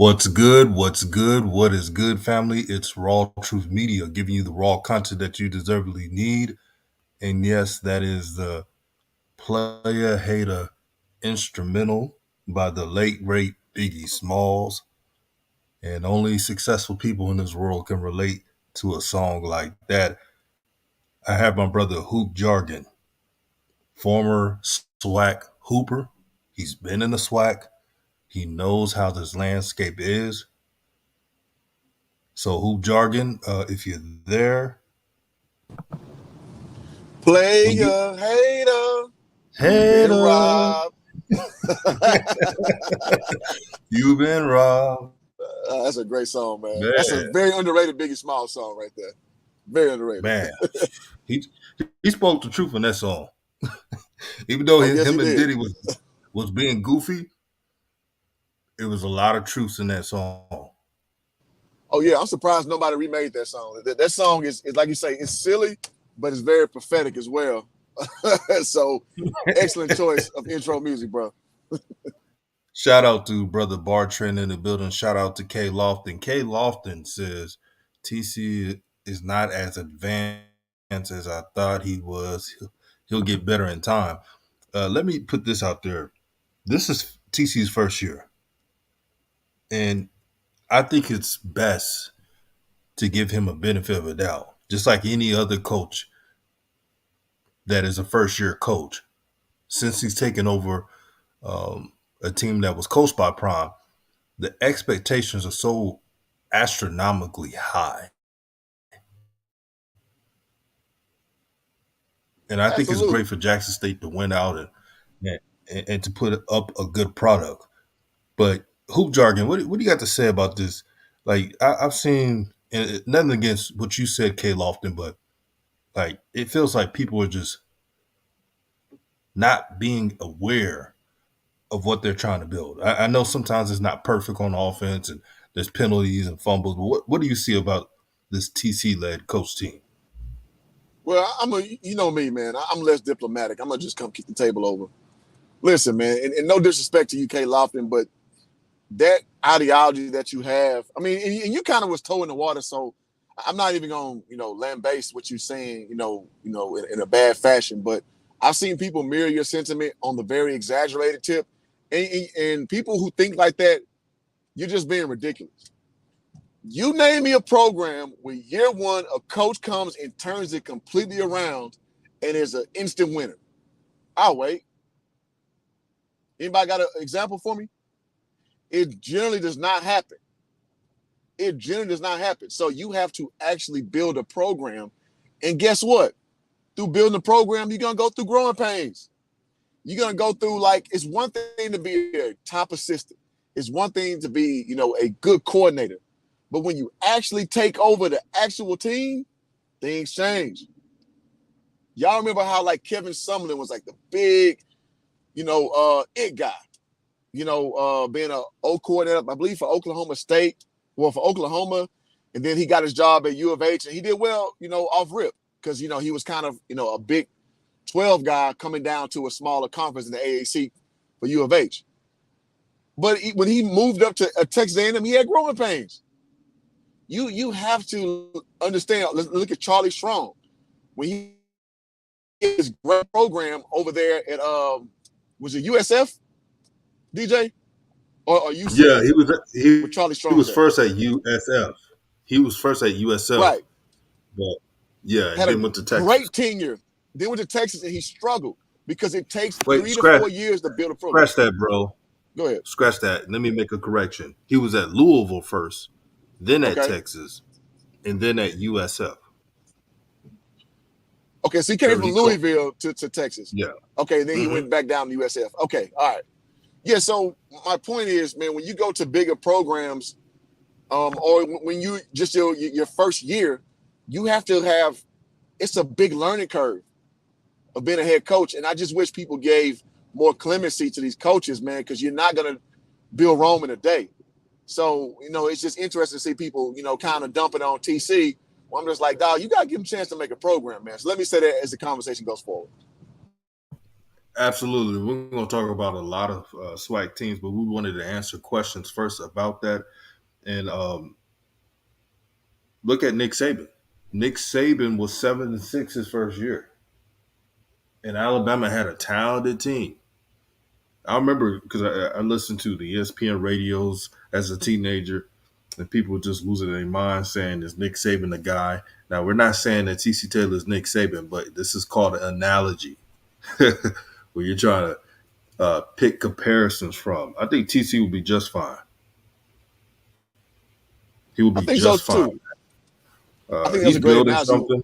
What's good? What's good? What is good, family? It's Raw Truth Media giving you the raw content that you deservedly need. And yes, that is the Player Hater instrumental by the late great Biggie Smalls. And only successful people in this world can relate to a song like that. I have my brother Hoop Jargon, former Swac Hooper. He's been in the Swac. He knows how this landscape is. So, Hoop Jargon, if you're there, when you Player hater, you've been hater, robbed. you've been robbed, That's a great song, man. That's a man. very underrated Biggie Small song right there. Very underrated. Man, he he spoke the truth in that song. Even though Oh, yes, he him and did. Diddy was being goofy, it was a lot of truth in that song. Oh, yeah, I'm surprised nobody remade that song. That song is like you say, it's silly, but it's very prophetic as well. So, excellent choice of intro music, bro. Shout out to brother Bartrand in the building. Shout out to K Lofton. K Lofton says TC is not as advanced as I thought he was. He'll get better in time. Let me put this out there. This is TC's first year, and I think it's best to give him a benefit of a doubt, just like any other coach that is a first year coach. Since he's taken over a team that was coached by Prime, the expectations are so astronomically high. And I think it's Absolutely. great for Jackson State to win out and to put up a good product. But Hoop Jargon, what do you got to say about this? Like I've seen, and nothing against what you said, K Lofton, but like it feels like people are just not being aware of what they're trying to build. I know sometimes it's not perfect on offense and there's penalties and fumbles. But what do you see about this TC led coach team? Well, you know me, man. I'm less diplomatic. I'm going to just come kick the table over. Listen, man, and no disrespect to UK Lofton, but that ideology that you have, I mean, and you kind of was toe in the water, so I'm not even going to, lambaste what you're saying, in a bad fashion. But I've seen people mirror your sentiment on the very exaggerated tip, and people who think like that, you're just being ridiculous. You name me a program where year one a coach comes and turns it completely around and is an instant winner. I'll wait. Anybody got an example for me? It generally does not happen. It generally does not happen. So you have to actually build a program. And guess what? Through building a program, you're going to go through growing pains. You're going to go through, it's one thing to be a top assistant. It's one thing to be, a good coordinator. But when you actually take over the actual team, things change. Y'all remember how, Kevin Sumlin was, the big, it guy. Being an O coordinator, I believe, for Oklahoma State, for Oklahoma. And then he got his job at U of H, and he did well, off rip because, he was kind of, a big 12 guy coming down to a smaller conference in the AAC for U of H. But when he moved up to Texas A&M, he had growing pains. You have to understand. Let's look at Charlie Strong. When he his great program over there at, was it USF? DJ or Yeah, UCF with Charlie he Strong was there. first at USF. He was first at USF, Right. but yeah, and Had a then went to Texas. great tenure. Then went to Texas and he struggled because it takes Wait, 3 to 4 years to build a program. scratch that, bro. Go ahead. Scratch that. Let me make a correction. He was at Louisville first, then at Okay. Texas, and then at USF. Okay, so he came Remember, from Louisville to Texas. yeah. Okay, then he Mm-hmm. went back down to USF. Okay, all right. Yeah, so my point is, man, when you go to bigger programs, or when you just your first year, you have to have, it's a big learning curve of being a head coach. And I just wish people gave more clemency to these coaches, man, because you're not going to build Rome in a day. So, it's just interesting to see people, kind of dumping on TC. Well, I'm just like, dog, you got to give them a chance to make a program, man. So let me say that as the conversation goes forward. Absolutely. We're going to talk about a lot of SWAC teams, but we wanted to answer questions first about that. And look at Nick Saban. Nick Saban was 7-6 his first year, and Alabama had a talented team. I remember because I listened to the ESPN radios as a teenager, and people were just losing their mind saying, "Is Nick Saban the guy?" Now we're not saying that TC Taylor is Nick Saban, but this is called an analogy, where you're trying to pick comparisons from. I think TC will be just fine. He will I be think so just fine. too. I think that's He's a great building analogy. something.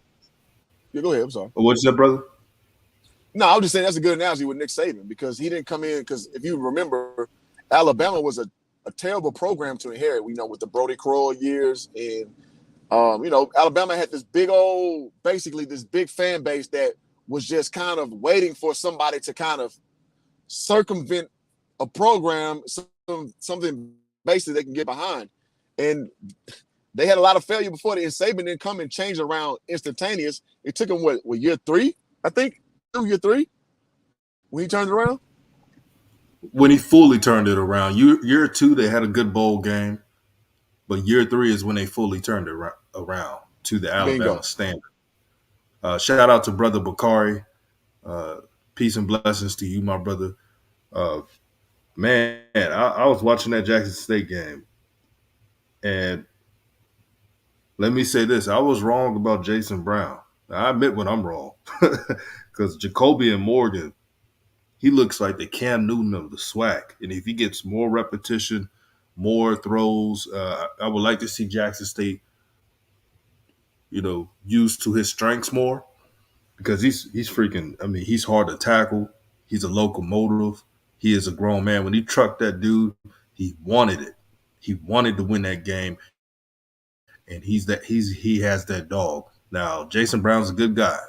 Yeah, go ahead. I'm sorry. What's that, brother? No, I'm just saying that's a good analogy with Nick Saban because he didn't come in because if you remember, Alabama was a terrible program to inherit. We know with the Brody Crowell years and Alabama had this big old, basically this big fan base that was just kind of waiting for somebody to kind of circumvent a program, something basically they can get behind. And they had a lot of failure before the and Saban didn't come and change around instantaneous. It took him what year three, I think, year three when he turned it around. When he fully turned it around, year two they had a good bowl game, but year three is when they fully turned it around to the Alabama Bingo. standard. Shout out to brother Bakari. Uh, Peace and blessings to you, my brother. Uh, man, I was watching that Jackson State game, and let me say this: I was wrong about Jason Brown. I admit when I'm wrong, because Jacoby and Morgan, he looks like the Cam Newton of the SWAC, and if he gets more repetition, more throws, I would like to see Jackson State, used to his strengths more because he's freaking. I mean, he's hard to tackle. He's a locomotive. He is a grown man. When he trucked that dude, he wanted it. He wanted to win that game, and he has that dog. Now, Jason Brown's a good guy,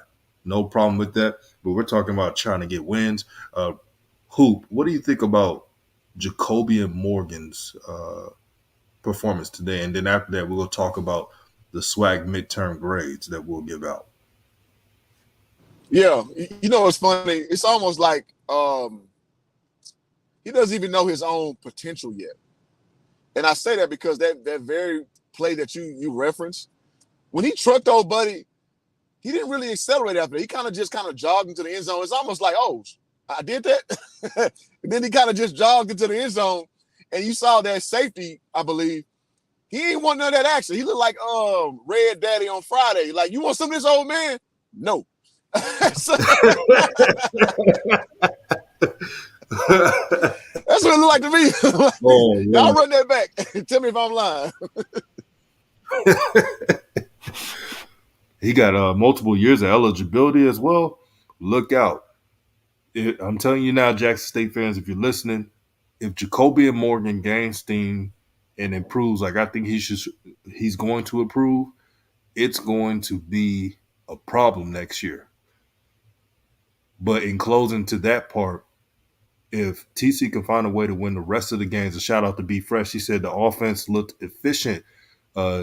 no problem with that. But we're talking about trying to get wins. Hoop, what do you think about Jacoby and Morgan's performance today? And then after that, we'll talk about the SWAG midterm grades that we'll give out. Yeah, it's funny. It's almost like he doesn't even know his own potential yet. And I say that because that very play that you referenced, when he trucked old buddy, he didn't really accelerate after that. He kind of jogged into the end zone. It's almost like, oh, I did that. And then he kind of just jogged into the end zone. And you saw that safety, I believe. He ain't want none of that action. He looked like Red Daddy on Friday. Like, you want some of this old man? No. So, that's what it looked like to me. Oh, y'all run that back. Tell me if I'm lying. he got multiple years of eligibility as well. Look out. I'm telling you now, Jackson State fans, if you're listening, if Jacoby and Morgan gains steam and improves like I think he's going to improve, it's going to be a problem next year. But in closing to that part, if TC can find a way to win the rest of the games, a shout out to B Fresh. He said the offense looked efficient.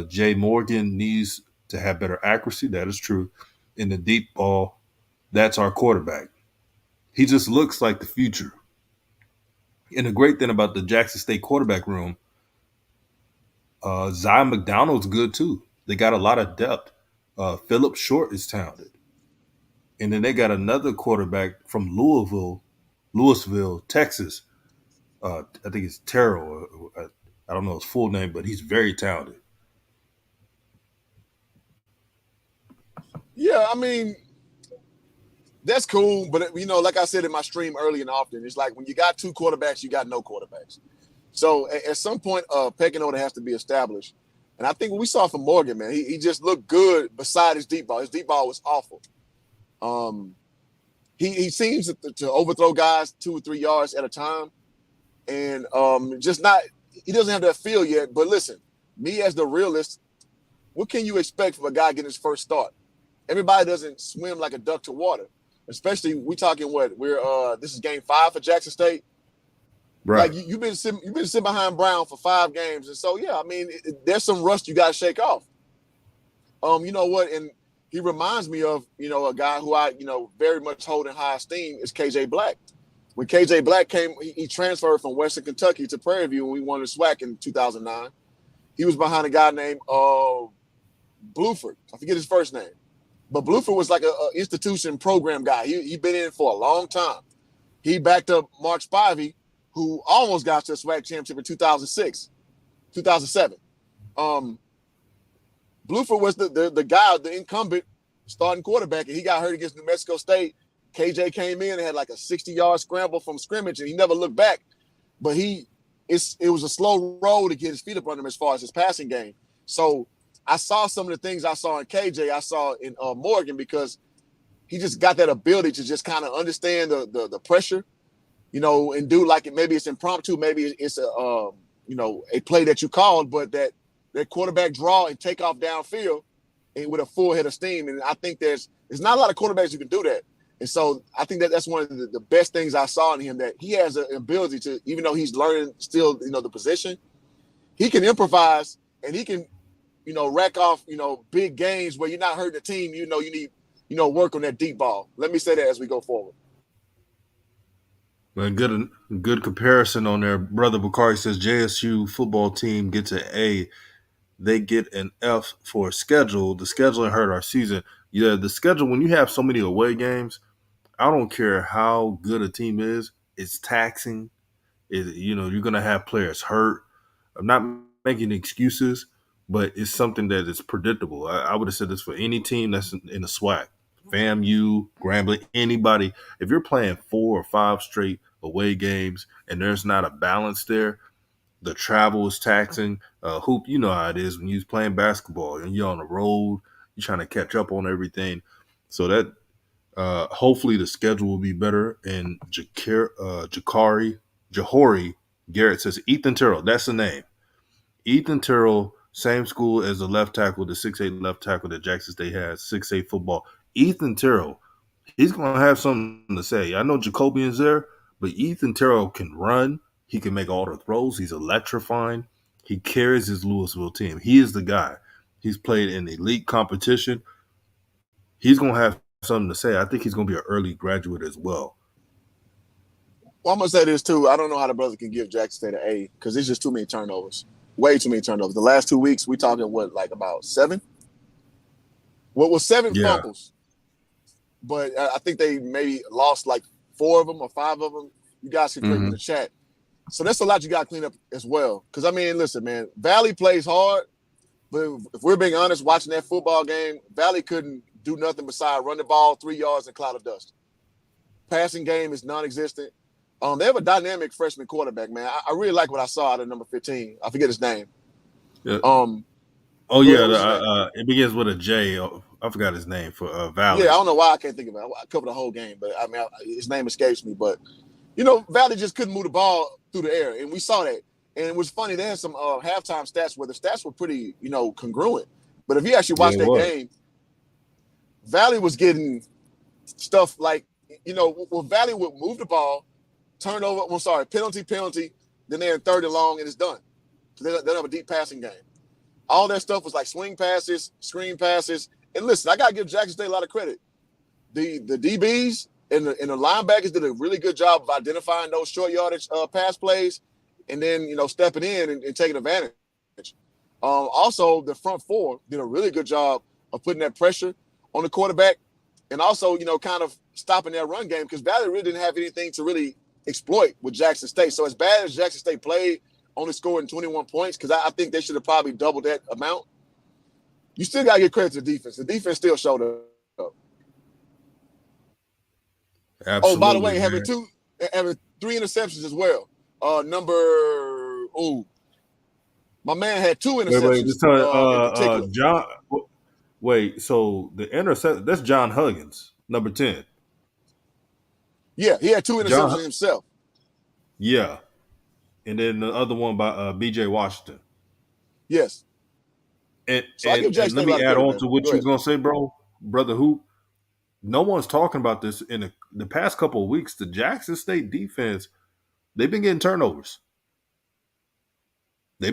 Jay Morgan needs to have better accuracy. That is true. In the deep ball, that's our quarterback. He just looks like the future. And the great thing about the Jackson State quarterback room, Zion McDonald's good too. They got a lot of depth. Philip Short is talented. And then they got another quarterback from Louisville, Texas. I think it's Terrell. I don't know his full name, but he's very talented. Yeah, I mean, that's cool. But, like I said in my stream early and often, it's like when you got two quarterbacks, you got no quarterbacks. So at some point, pecking order has to be established. And I think what we saw from Morgan, man, he just looked good beside his deep ball. His deep ball was awful. He seems to overthrow guys 2 or 3 yards at a time. And just not – he doesn't have that feel yet. But listen, me as the realist, what can you expect from a guy getting his first start? Everybody doesn't swim like a duck to water. Especially we talking this is game 5 for Jackson State. Right. Like you've been sitting behind Brown for 5 games, and so yeah, I mean, there's some rust you got to shake off. You know what? And he reminds me of, a guy who I, very much hold in high esteem is KJ Black. When KJ Black came, he transferred from Western Kentucky to Prairie View when we won the Swac in 2009. He was behind a guy named Bluford. I forget his first name. But Bluford was like a institution program guy. He been in for a long time. He backed up Mark Spivey, who almost got to the SWAC championship in 2006, 2007. Bluford was the guy, the incumbent starting quarterback, and he got hurt against New Mexico State. KJ came in and had like a 60-yard scramble from scrimmage, and he never looked back. But it was a slow roll to get his feet up under him as far as his passing game. So I saw some of the things I saw in KJ, I saw in Morgan, because he just got that ability to just kind of understand the pressure, and do like it. Maybe it's impromptu, maybe it's a play that you called, but that quarterback draw and take off downfield and with a full head of steam. And I think there's not a lot of quarterbacks who can do that. And so I think that's one of the best things I saw in him, that he has an ability to, even though he's learning still, the position, he can improvise and he can, rack off, big games where you're not hurting the team. You need, work on that deep ball. Let me say that as we go forward. Well, good comparison on there. Brother Bakari says JSU football team gets an A. They get an F for schedule. The scheduling hurt our season. Yeah, the schedule, when you have so many away games, I don't care how good a team is, it's taxing. You're going to have players hurt. I'm not making excuses, but it's something that is predictable. I would have said this for any team that's in the SWAC, FAMU, Grambling, anybody. If you're playing 4 or 5 straight away games and there's not a balance there, the travel is taxing. Hoop, you know how it is when you're playing basketball and you're on the road, you're trying to catch up on everything. So that hopefully the schedule will be better. And Jahori Garrett says Ethan Terrell, that's the name. Ethan Terrell, same school as the left tackle, the 6'8" left tackle that Jackson State has, 6'8" football. Ethan Terrell, he's going to have something to say. I know Jacobian's there, but Ethan Terrell can run. He can make all the throws. He's electrifying. He carries his Louisville team. He is the guy. He's played in elite competition. He's going to have something to say. I think he's going to be an early graduate as well. Well, I'm going to say this too. I don't know how the brother can give Jackson State an A because it's just too many turnovers. Way too many turnovers. The last 2 weeks, we talking about 7? What was 7 fumbles? But I think they maybe lost like 4 of them or 5 of them. You guys can click in the chat. So that's a lot you got to clean up as well. Because, I mean, listen, man, Valley plays hard. But if we're being honest, watching that football game, Valley couldn't do nothing besides run the ball 3 yards in a cloud of dust. Passing game is non-existent. They have a dynamic freshman quarterback, man. I really like what I saw out of number 15. I forget his name. Yeah. It begins with a J. I forgot his name for Valley. Yeah, I don't know why I can't think of it. I covered the whole game, but I mean, his name escapes me. But Valley just couldn't move the ball through the air, and we saw that. And it was funny. They had some halftime stats where the stats were pretty, congruent. But if you actually watch that game, Valley was getting stuff like, where Valley would move the ball, penalty, then they're in 3rd and long, and it's done. So they don't have a deep passing game. All that stuff was like swing passes, screen passes. And listen, I got to give Jackson State a lot of credit. The DBs and the linebackers did a really good job of identifying those short yardage pass plays and then, stepping in and taking advantage. Also, the front 4 did a really good job of putting that pressure on the quarterback and also, kind of stopping that run game because Valley really didn't have anything to really exploit with Jackson State. So as bad as Jackson State played, only scoring 21 points, because I think they should have probably doubled that amount. You still got to give credit to the defense. The defense still showed up. Absolutely. Oh, by the way, having 3 interceptions as well. My man had 2 interceptions. John. Wait, so the intercept, that's John Huggins, number 10. Yeah, he had 2 interceptions himself. Yeah. And then the other one by B.J. Washington. Yes. And let me add on to what you was going to say, Brother Hoop. No one's talking about this. In the past couple of weeks, the Jackson State defense, they've been getting turnovers. The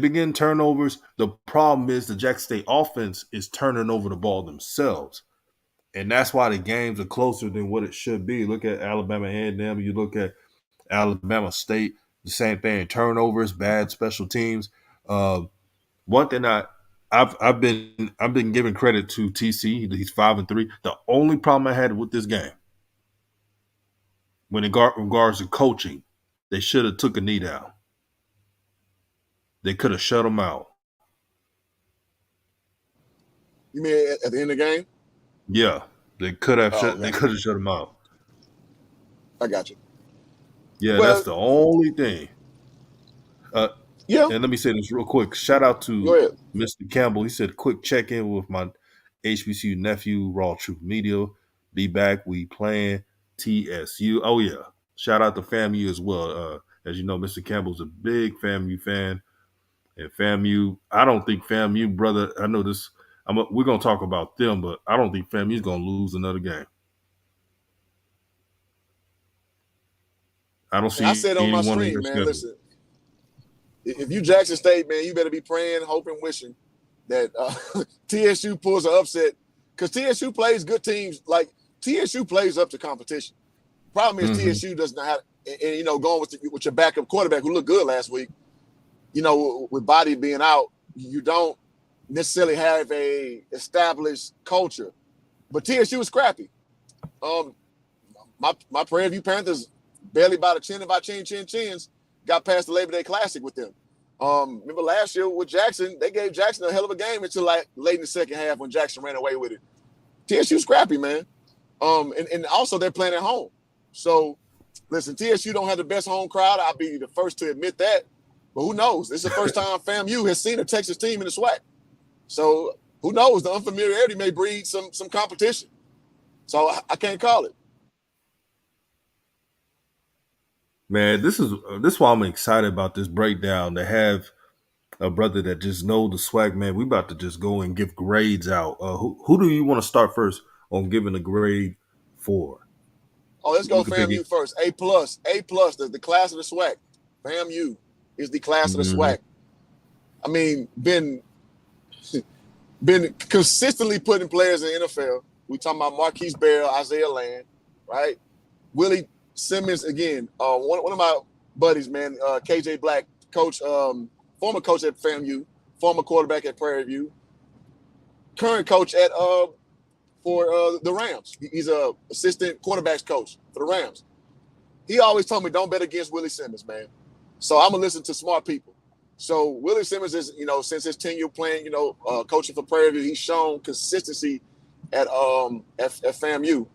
problem is the Jackson State offense is turning over the ball themselves. and that's why the games are closer than what it should be. Look at Alabama A&M. You look at Alabama State. The same thing. Turnovers, bad special teams. One thing I've been giving credit to TC. He's 5-3. The only problem I had with this game, when it regards to coaching, they should have took a knee down. They could have shut him out. You mean at the end of the game? Yeah, they could have Oh, shut. They gotcha. could have shut him out. I got you. Yeah, that's Well, the only thing. Uh, yeah. and let me say this real quick. Shout out Go to ahead. Mr. Campbell. He said, "Quick check in with my HBCU nephew, RawTruth Media. Be back. We playing TSU. Oh yeah. Shout out to FAMU as well. As you know, Mr. Campbell's a big FAMU fan, and FAMU. I don't think FAMU, brother. I know this. We're gonna talk about them, but I don't think FAMU's gonna lose another game. I don't And I see said on my anyone in stream, their man, schedule. listen, if you Jackson State, man, you better be praying, hoping, wishing that TSU pulls an upset, because TSU plays good teams. Like, TSU plays up to competition. Problem is Mm-hmm. TSU does not have, and going with your backup quarterback who looked good last week, with Body being out, you don't necessarily have a established culture. But TSU is scrappy. Um, my Prairie View Panthers barely by the chin, by chins, got past the Labor Day Classic with them. Remember last year with Jackson, they gave Jackson a hell of a game until like late in the second half when Jackson ran away with it. TSU scrappy, man. And also they're playing at home. So listen, TSU don't have the best home crowd. I'll be the first to admit that. But who knows? This is the first time FAMU has seen a Texas team in the Swac. So who knows? The unfamiliarity may breed some competition. So I can't call it. Man, this is why I'm excited about this breakdown. To have a brother that just know the swag, man. We about to just go and give grades out. Who do you want to start first on giving a grade for? Oh, let's go You can pick it. FAMU first. A plus. A plus. The class of the SWAC. FAMU is the class of the Mm-hmm. SWAC. I mean, been consistently putting players in the NFL. We talking about Marquise Bell, Isaiah Land, right? Willie Simmons again. One of my buddies, man, KJ Black, coach, former coach at FAMU, former quarterback at Prairie View, current coach at for the Rams. He's a assistant quarterbacks coach for the Rams. He always told me, don't bet against Willie Simmons, man. So I'm gonna listen to smart people. So Willie Simmons is, since his tenure playing, coaching for Prairie View, he's shown consistency at FAMU.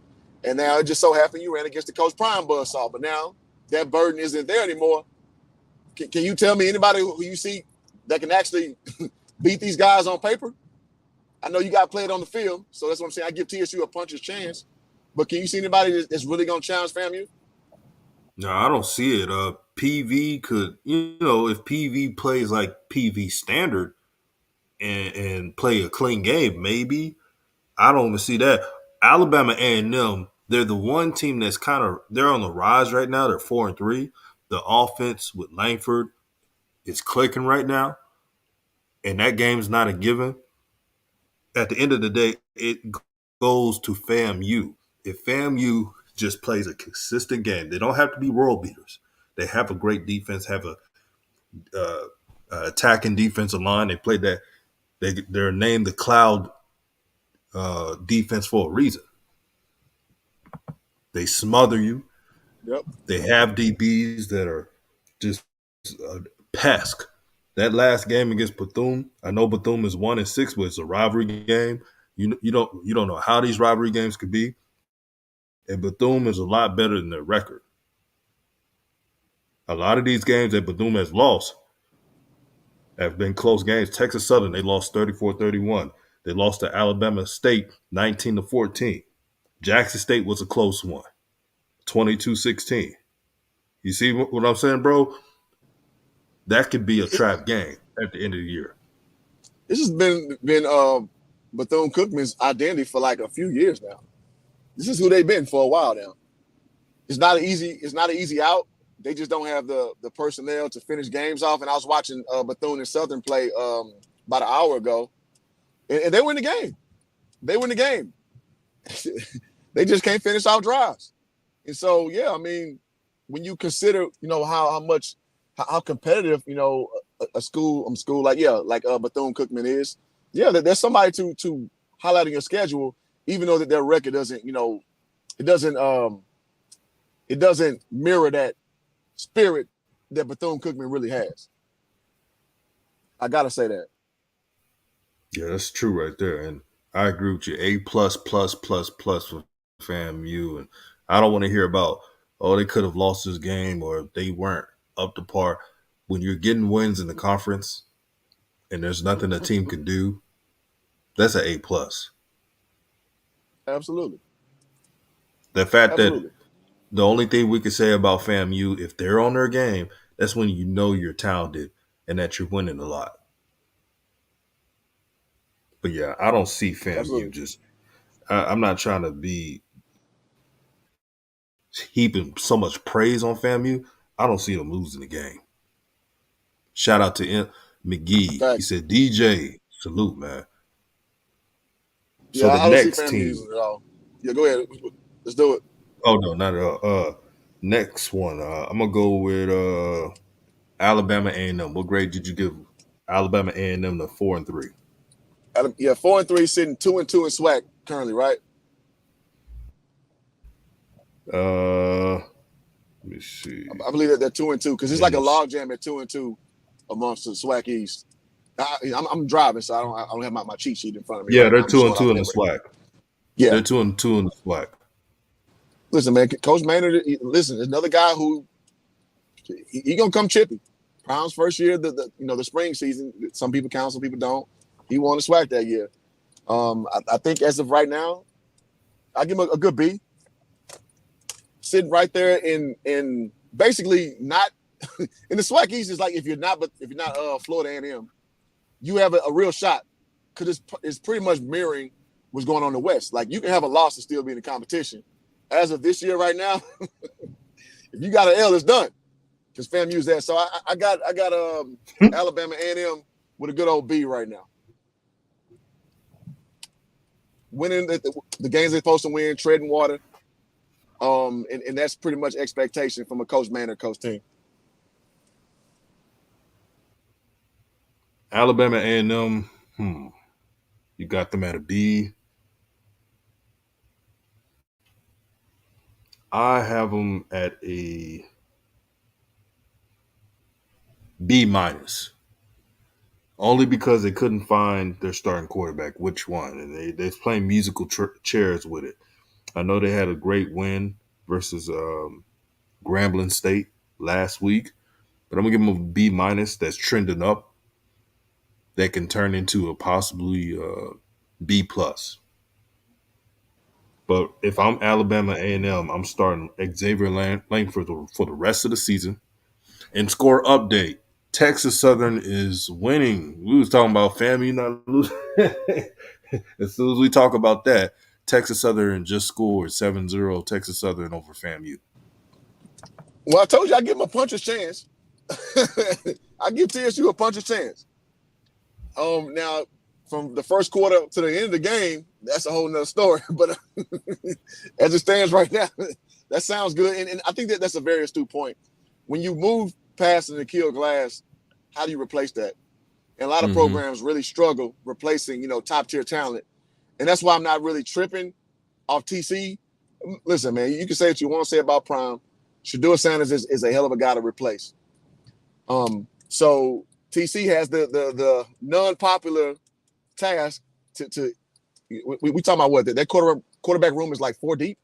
And now it just so happened you ran against the Coach Prime buzzsaw, but now that burden isn't there anymore. Can you tell me anybody who you see that can actually beat these guys on paper? I know you got to play it on the field, so that's what I'm saying. I give TSU a puncher's chance. But can you see anybody that's really going to challenge FAMU? No, I don't see it. PV could, if PV plays like PV standard and play a clean game, maybe. I don't even see that. Alabama A&M, they're the one team that's they're on the rise right now. They're 4-3. The offense with Langford is clicking right now, and that game's not a given. At the end of the day, it goes to FAMU. If FAMU just plays a consistent game, they don't have to be world beaters. They have a great defense, have a attacking defensive line. They played that. They're named the Cloud defense for a reason. They smother you. Yep. They have DBs that are just pesk. That last game against Bethune, I know Bethune is 1-6, but it's a rivalry game. You don't know how these rivalry games could be, and Bethune is a lot better than their record. A lot of these games that Bethune has lost have been close games. Texas Southern, they lost 34-31. They lost to Alabama State 19-14. Jackson State was a close one, 22-16. You see what I'm saying, bro? That could be a trap game at the end of the year. This has been Bethune Cookman's identity for like a few years now. This is who they've been for a while now. It's not an easy out. They just don't have the personnel to finish games off. And I was watching Bethune and Southern play about an hour ago, and they win the game. They win the game. they just can't finish out drives. And so, yeah, I mean, when you consider, how much how competitive, a school like Bethune Cookman is, yeah, there's somebody to highlight in your schedule, even though that their record doesn't, it doesn't it doesn't mirror that spirit that Bethune Cookman really has. I gotta say that. Yeah, that's true right there. And I agree with you. A plus plus plus plus for FAMU. And I don't want to hear about, oh, they could have lost this game or they weren't up to par. When you're getting wins in the conference and there's nothing a team can do, that's an A plus. Absolutely, The fact that absolutely, the only thing we can say about FAMU, if they're on their game, that's when you know you're talented and that you're winning a lot. But yeah, I don't see FAMU absolutely. just. I'm not trying to be heaping so much praise on FAMU. I don't see them losing the game. Shout out to McGee. He Facts. said, DJ, salute, man. Yeah, So the I don't see next family team, using it at all. Yeah, go ahead. Let's do it. oh no, not at all. Next one, I'm gonna go with Alabama A&M. What grade did you give Alabama A&M to 4-3? Yeah, 4-3, sitting 2-2 in SWAC currently, right? Let me see. I believe that they're 2-2 because it's In like a this, logjam at 2-2 amongst the SWAC East. I'm driving, so I don't have my cheat sheet in front of me yeah, right now. they're I'm just two and going off two in the memory. SWAC. Yeah, They're 2-2 in the SWAC. listen, man, Coach Maynard. Listen, another guy who he gonna come chippy. Brown's first year, the spring season. Some people count, some people don't. He won the SWAC that year. I think as of right now, I give him a good B. Sitting right there in basically not in the SWAC East is like if you're not Florida A&M, you have a real shot because it's pretty much mirroring what's going on in the West. Like you can have a loss and still be in the competition. As of this year, right now, if you got an L, it's done because FAMU's there. So I got Alabama A&M with a good old B right now. Winning the games they're supposed to win, treading water. And that's pretty much expectation from a coach man or coach team. Alabama A&M, you got them at a B. I have them at a B minus. Only because they couldn't find their starting quarterback, which one, and they're playing musical chairs with it. I know they had a great win versus Grambling State last week, but I'm gonna give them a B minus. That's trending up. That can turn into a possibly B plus. But if I'm Alabama A&M, I'm starting Xavier Lang for the rest of the season. And score update: Texas Southern is winning. We was talking about family not losing. As soon as we talk about that, Texas Southern just scored 7-0 Texas Southern over FAMU. Well, I told you I give them a puncher's chance. I give TSU a puncher's chance. Now from the first quarter to the end of the game, that's a whole nother story. But as it stands right now, that sounds good. And I think that's a very astute point. When you move past an Akil Glass, how do you replace that? And a lot of Mm-hmm. programs really struggle replacing, top tier talent. And that's why I'm not really tripping off TC. Listen, man, you can say what you want to say about Prime. Shador Sanders is a hell of a guy to replace. So TC has the non-popular task to we talking about what that quarterback room is like 4 deep,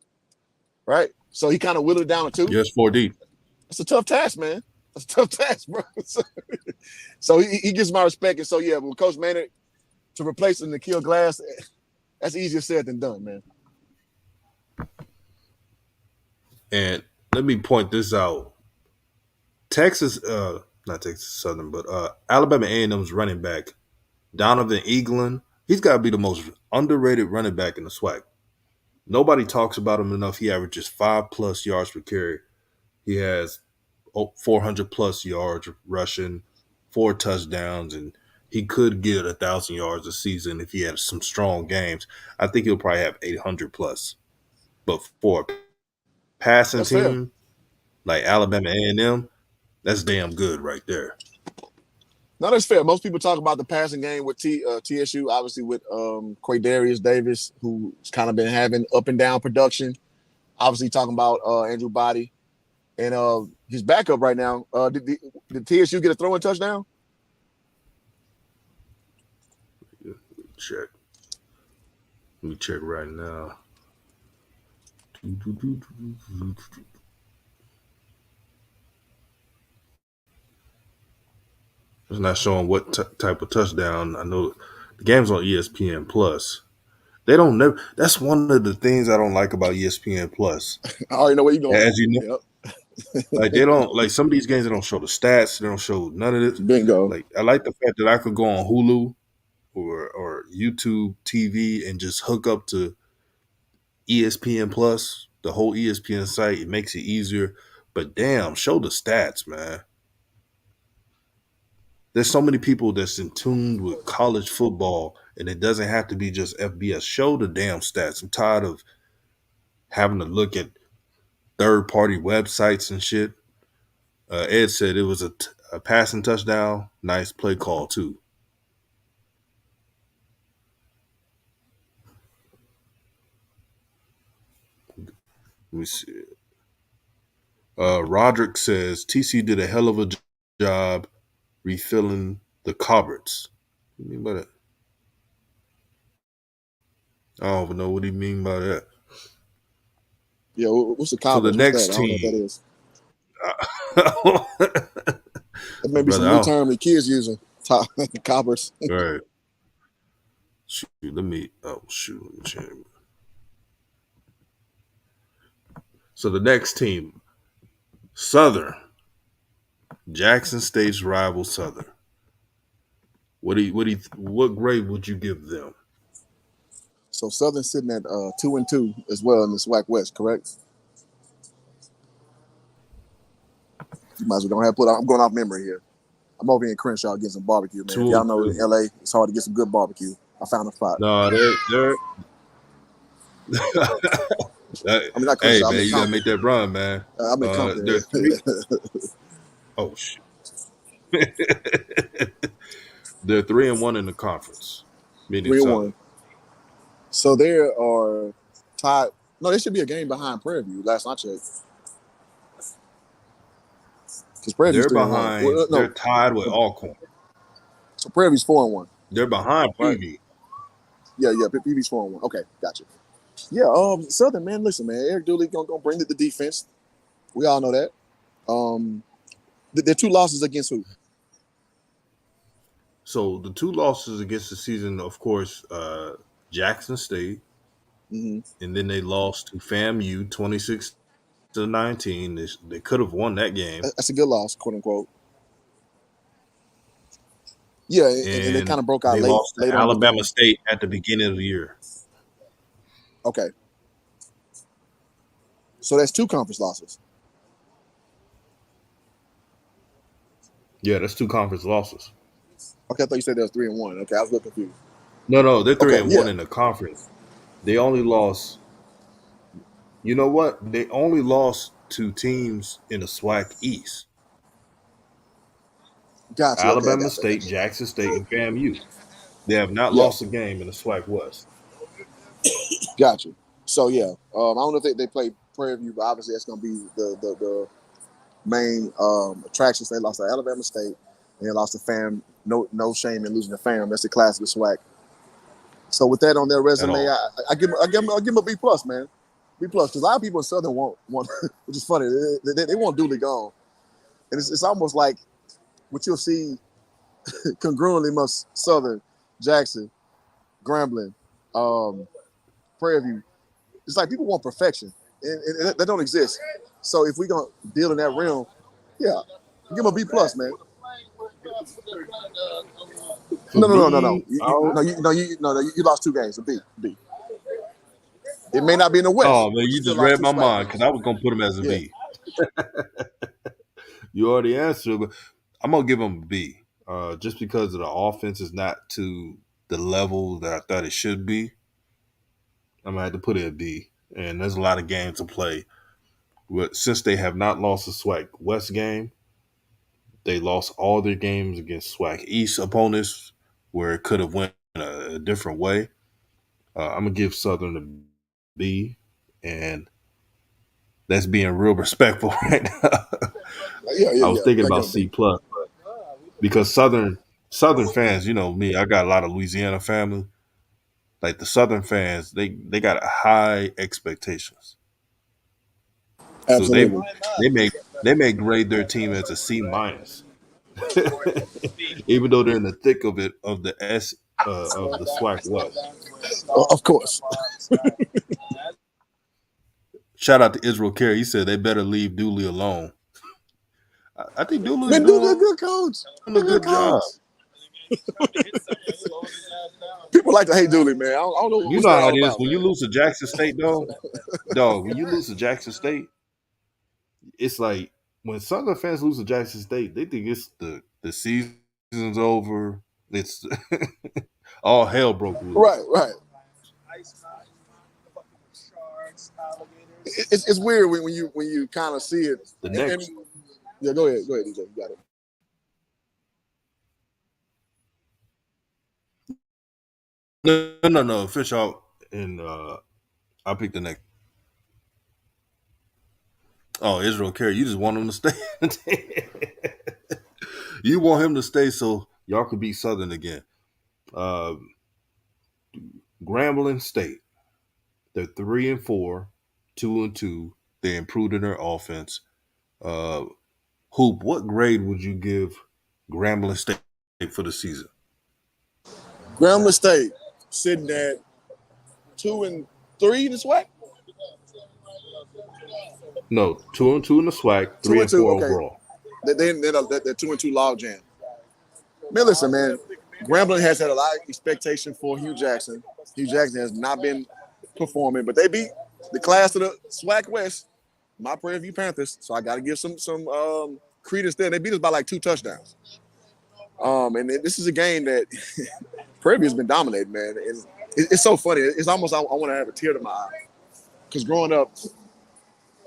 right? So he kind of whittled it down to two. Yes, 4D. It's a tough task, man. It's a tough task, bro. So he gets my respect. And so yeah, with Coach Maynard to replace Nikhil Glass, that's easier said than done, man. And let me point this out. Texas, not Texas Southern, but Alabama A&M's running back, Donovan Eaglin, he's got to be the most underrated running back in the SWAC. Nobody talks about him enough. He averages 5+ yards per carry. He has 400+ yards rushing, 4 touchdowns, and he could get 1,000 yards a season if he had some strong games. I think he'll probably have 800 plus. But for a passing That's fair. team like Alabama A&M, that's damn good right there. No, that's fair. Most people talk about the passing game with TSU, obviously with Quaydarius Davis, who's kind of been having up and down production. Obviously talking about Andrew Body and his backup right now. Did TSU get a throwing touchdown? Check. Let me check right now. It's not showing what type of touchdown. I know the game's on ESPN Plus. They don't never. That's one of the things I don't like about ESPN Plus. I already know where you're going. As you know, Yep. like they don't like some of these games. They don't show the stats. They don't show none of this. Bingo. Like I like the fact that I could go on Hulu or YouTube TV and just hook up to ESPN Plus, the whole ESPN site. It makes it easier. But damn, show the stats, man. There's so many people that's in tune with college football, and it doesn't have to be just FBS. Show the damn stats. I'm tired of having to look at third party websites and shit. Ed said it was a passing touchdown. Nice play call too. Let me see. Roderick says TC did a hell of a job refilling the cupboards. What do you mean by that? I don't even know what he mean by that. Yeah, what's the So the Cobblers? What's that? next I don't know what that team, is. That may be some brother, new term the kids using. Cobblers. all right. Shoot, let me. Oh shoot, let me change. So the next team, Southern, Jackson State's rival Southern. What grade would you give them? So Southern sitting at 2-2 as well in the SWAC West, correct? You might as well don't have to put. I'm going off memory here. I'm over here in Crenshaw getting some barbecue, man. If Two y'all and know in two. LA, it's hard to get some good barbecue. I found a spot. No, they're I mean, not hey Crenshaw. I'm man, in you gotta Compton. make that run, man. I'm in They're Compton. three. Oh shit. They're 3-1 in the conference, meaning 3-1. Southern. So they are tied. No, they should be a game behind Prairie View. Last I checked, because Prairie View's They're 3-1. behind. Well, They're no, tied with Alcorn. so Prairie View's 4-1, They're behind right? PV. Yeah. PV's 4-1. Okay, gotcha. Yeah, Southern, man. Listen, man. Eric Dooley gonna bring the defense. We all know that. Their two losses against who? So the two losses against the season, of course, Jackson State, Mm-hmm. and then they lost to FAMU 26-19. They could have won that game, That's a good loss, quote unquote. Yeah, and they kind and of broke out they late, lost to late on the Alabama game. State at the beginning of the year. Okay, so that's two conference losses. Yeah, that's two conference losses. Okay, I thought you said that was 3-1. Okay, I was a little confused. No, they're three Okay, and yeah, one in the conference. They only lost. You know what? They only lost to teams in the SWAC East: got you. Okay, I Alabama got that. State, Jackson State, and FAMU. They have not Yeah, lost a game in the SWAC West. got you. So yeah, I don't know if they play Prairie View, but obviously that's gonna be the main attractions. They lost to Alabama State, and they lost to Fam. No shame in losing to Fam. That's the classic of SWAC. So with that on their At resume, all. I give them a B plus, man. B plus, because a lot of people in Southern want which is funny. They want Dooley gone, and it's almost like what you'll see congruently amongst Southern, Jackson, Grambling, Prairie View. It's like people want perfection, and that don't exist. So if we gonna deal in that realm, yeah, give them a B plus, man. For No. me, I'll, You lost two games. A B, B. It may not be in the West, oh man, but you you still just lost read two my SWAC mind because games. I was gonna put him as a Yeah, B. You already answered, but I'm gonna give him a B. just because the offense is not to the level that I thought it should be. I'm gonna have to put it at B. And there's a lot of games to play. But since they have not lost a SWAC West game, they lost all their games against SWAC East opponents, where it could have went a different way. I'm gonna give Southern a B, and that's being real respectful right now. Yeah, yeah, I was yeah. thinking I about give him B. C plus because Southern fans, you know me, I got a lot of Louisiana family. Like the Southern fans, they got high expectations, so Absolutely. they may grade their team as a C minus, even though they're in the thick of it of the SWAC West. Of course. Shout out to Israel Carey. He said they better leave Dooley alone. I think Dooley's Man, dude, a doing good coach. a A good good job. coach. People like to hate Dooley, man. I don't know You what's know that how all it is about, when you man. lose to Jackson State, dog. When you lose to Jackson State, it's like when Southern fans lose to Jackson State, they think it's the season's over. It's all hell broke Right, loose. right. It's weird when you kind of see it. The And next, yeah, go ahead, DJ. You got it. no, fish out, and I'll pick the next. Oh, Israel Carey, you just want him to stay. You want him to stay so y'all could beat Southern again. Uh, Grambling State, they're 3-4, 2-2. They improved in their offense. Uh, Hoop, what grade would you give Grambling State for the season? Grambling State sitting at 2-3 in the SWAC. No, 2-2 in the SWAC, Two three and and two. four Okay, overall. they're 2-2 log jam. Man, listen, man. Grambling has had a lot of expectation for Hugh Jackson. Hugh Jackson has not been performing, but they beat the class of the SWAC West, my Prairie View Panthers. So I got to give some credence there. They beat us by like 2 touchdowns. And this is a game that Prairie View has been dominating, man. And it's so funny. It's almost I want to have a tear to my eye because growing up,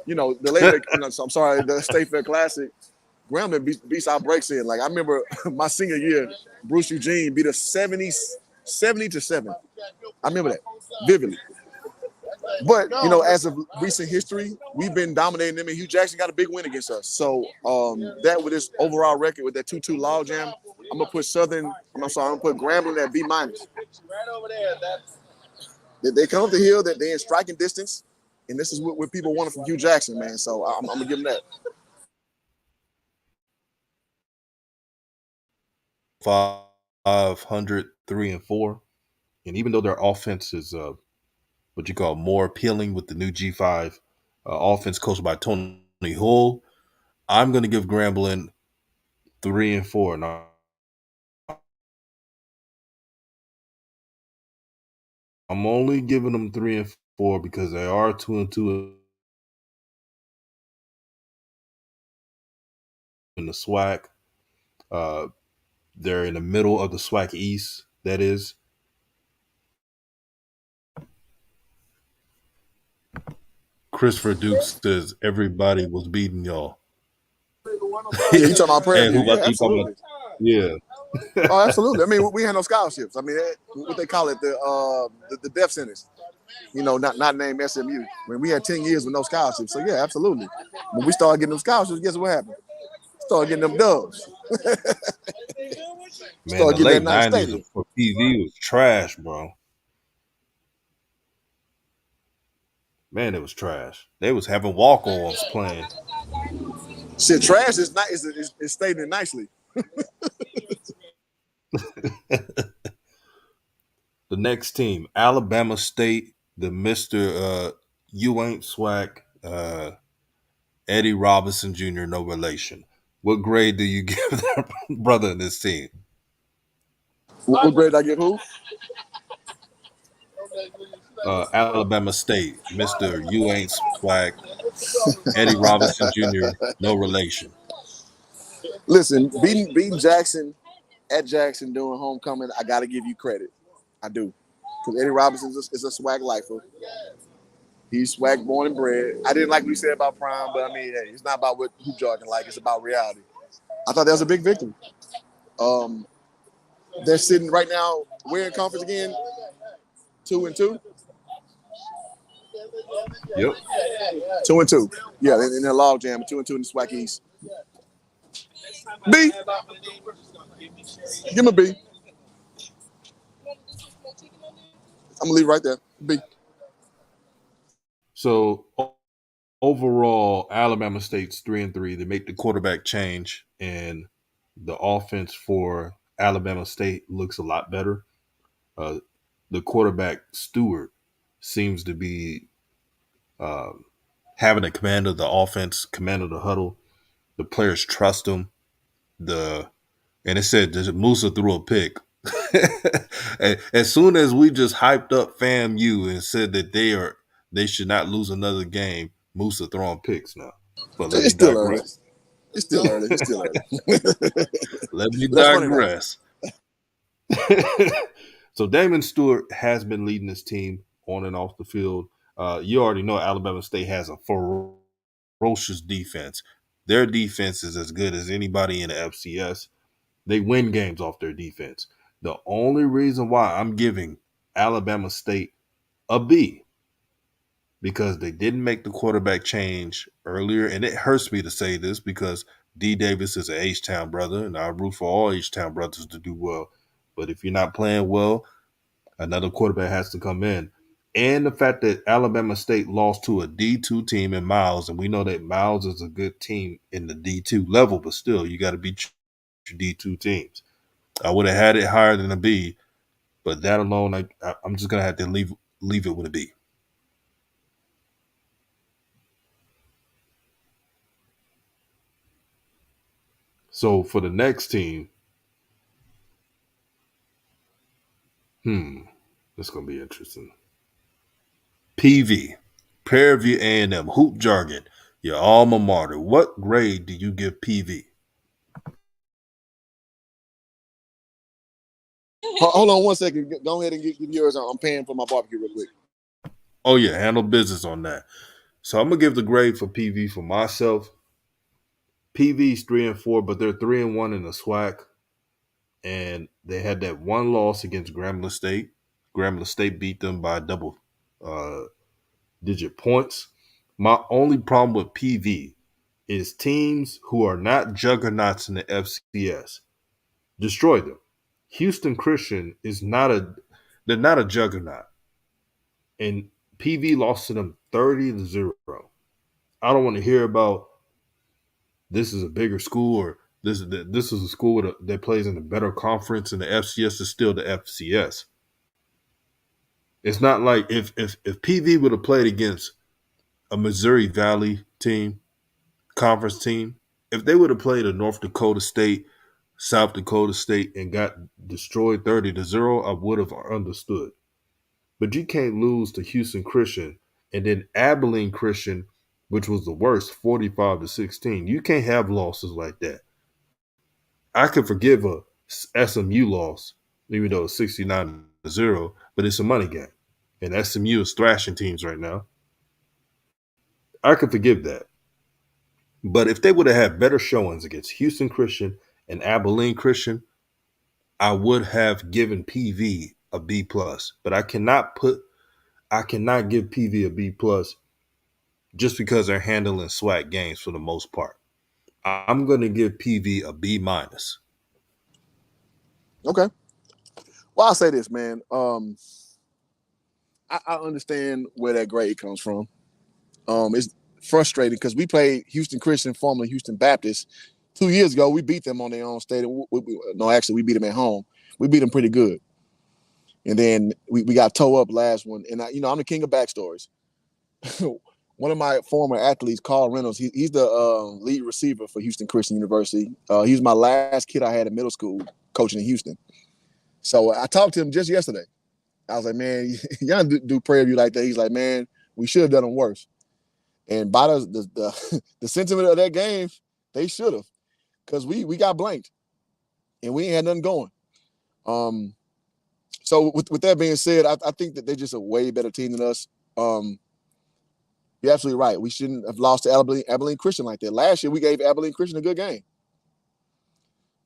the Labor Day. I'm sorry, the State Fair Classic. Grambling beats our breaks in. Like I remember my senior year, Bruce Eugene beat us 70-7. I remember that vividly. But as of recent history, we've been dominating them, and Hugh Jackson got a big win against us. So that with this overall record with that 2-2 log jam, I'm gonna put Southern. I'm sorry, I'm gonna put Grambling at B minus. They come up the hill, that they're in striking distance, and this is what people wanted from Hugh Jackson, man. So I'm gonna give them that. 500, 3-4. And even though their offense is what you call more appealing with the new G5 offense coached by Tony Hull, I'm going to give Grambling 3-4. And I'm only giving them 3-4 because they are 2-2 in the SWAC. Uh, they're in the middle of the SWAC East. That is. Christopher Duke says everybody was beating y'all. Yeah, you talking about Prairie And View? who about Yeah, you talking absolutely. about? Yeah. Oh, absolutely. I mean, we had no scholarships. I mean, what they call it, the death sentence. Not named SMU. When we had 10 years with no scholarships. So yeah, absolutely. When we started getting them scholarships, guess what happened? Started getting them dubs. Man, Started the getting that late nice 90s stadium. for PV was trash, bro. Man, it was trash. They was having walk-ons playing. Shit, trash is not is stated nicely. The next team, Alabama State, the Mr. You Ain't Swack, Eddie Robinson Jr., no relation. What grade do you give their brother in this team? What grade did I give who? Alabama State, Mr. You Ain't Swack, Eddie Robinson Jr., no relation. Listen, beating Jackson at Jackson doing homecoming, I got to give you credit. I do. Because Eddie Robinson is a swag lifer. He's swag born and bred. I didn't like what he said about Prime, but I mean, hey, it's not about what hoop jargon like. It's about reality. I thought that was a big victory. Um, they're sitting right now. We're in conference again, 2-2. Yep. 2-2. Yeah, in their log jam, 2-2 in the Swac East. B. Give him a B. I'm gonna leave right there. B. So overall, Alabama State's 3-3. They make the quarterback change, and the offense for Alabama State looks a lot better. Uh, the quarterback Stewart seems to be um, having a command of the offense, command of the huddle. The players trust him. The and it said that Musa threw a pick. As soon as we just hyped up FAMU and said that they should not lose another game, Musa throwing picks now. But let It's me still early. digress. It's still early. It's still early. Let me Let's run it now. digress. So Damon Stewart has been leading his team on and off the field. You already know Alabama State has a ferocious defense. Their defense is as good as anybody in the FCS. They win games off their defense. The only reason why I'm giving Alabama State a B because they didn't make the quarterback change earlier, and it hurts me to say this because D. Davis is an H-Town brother, and I root for all H-Town brothers to do well. But if you're not playing well, another quarterback has to come in. And the fact that Alabama State lost to a D2 team in Miles, and we know that Miles is a good team in the D2 level, but still, you got to beat your D2 teams. I would have had it higher than a B, but that alone, I'm just going to have to leave it with a B. So for the next team, that's going to be interesting. PV, Prairie View A&M, hoop jargon, your alma mater. What grade do you give PV? Hold on 1 second. Go ahead and give yours. I'm paying for my barbecue real quick. Oh yeah, handle business on that. So I'm gonna give the grade for PV for myself. PV's 3-4, but they're 3-1 in the SWAC, and they had that one loss against Grambling State. Grambling State beat them by double uh, digit points. My only problem with PV is teams who are not juggernauts in the FCS destroy them. Houston Christian is not a they're not a juggernaut, and PV lost to them 30-0. I don't want to hear about this is a bigger school or this is a school that plays in a better conference, and the FCS is still the FCS. It's not like if PV would have played against a Missouri Valley team, conference team, if they would have played a North Dakota State, South Dakota State, and got destroyed 30-0, I would have understood. But you can't lose to Houston Christian and then Abilene Christian, which was the worst, 45-16. You can't have losses like that. I could forgive a SMU loss, even though it's 69-0, but it's a money game. And SMU is thrashing teams right now. I could forgive that. But if they would have had better showings against Houston Christian and Abilene Christian, I would have given PV a B plus. But I cannot give PV a B plus just because they're handling SWAC games for the most part. I'm going to give PV a B minus. Okay. Well, I'll say this, man. I understand where that grade comes from. It's frustrating because we played Houston Christian, formerly Houston Baptist, 2 years ago. We beat them on their own stadium. No, actually, we beat them at home. We beat them pretty good. And then we got toe up last one. And I'm the king of backstories. One of my former athletes, Carl Reynolds, he's the lead receiver for Houston Christian University. He was my last kid I had in middle school coaching in Houston. So I talked to him just yesterday. I was like, man, y'all do Prairie View like that. He's like, man, we should have done them worse. And by the sentiment of that game, they should have, because we got blanked. and we ain't had nothing going. So with that being said, I think that they're just a way better team than us. You're absolutely right. We shouldn't have lost to Abilene Christian like that. Last year, we gave Abilene Christian a good game.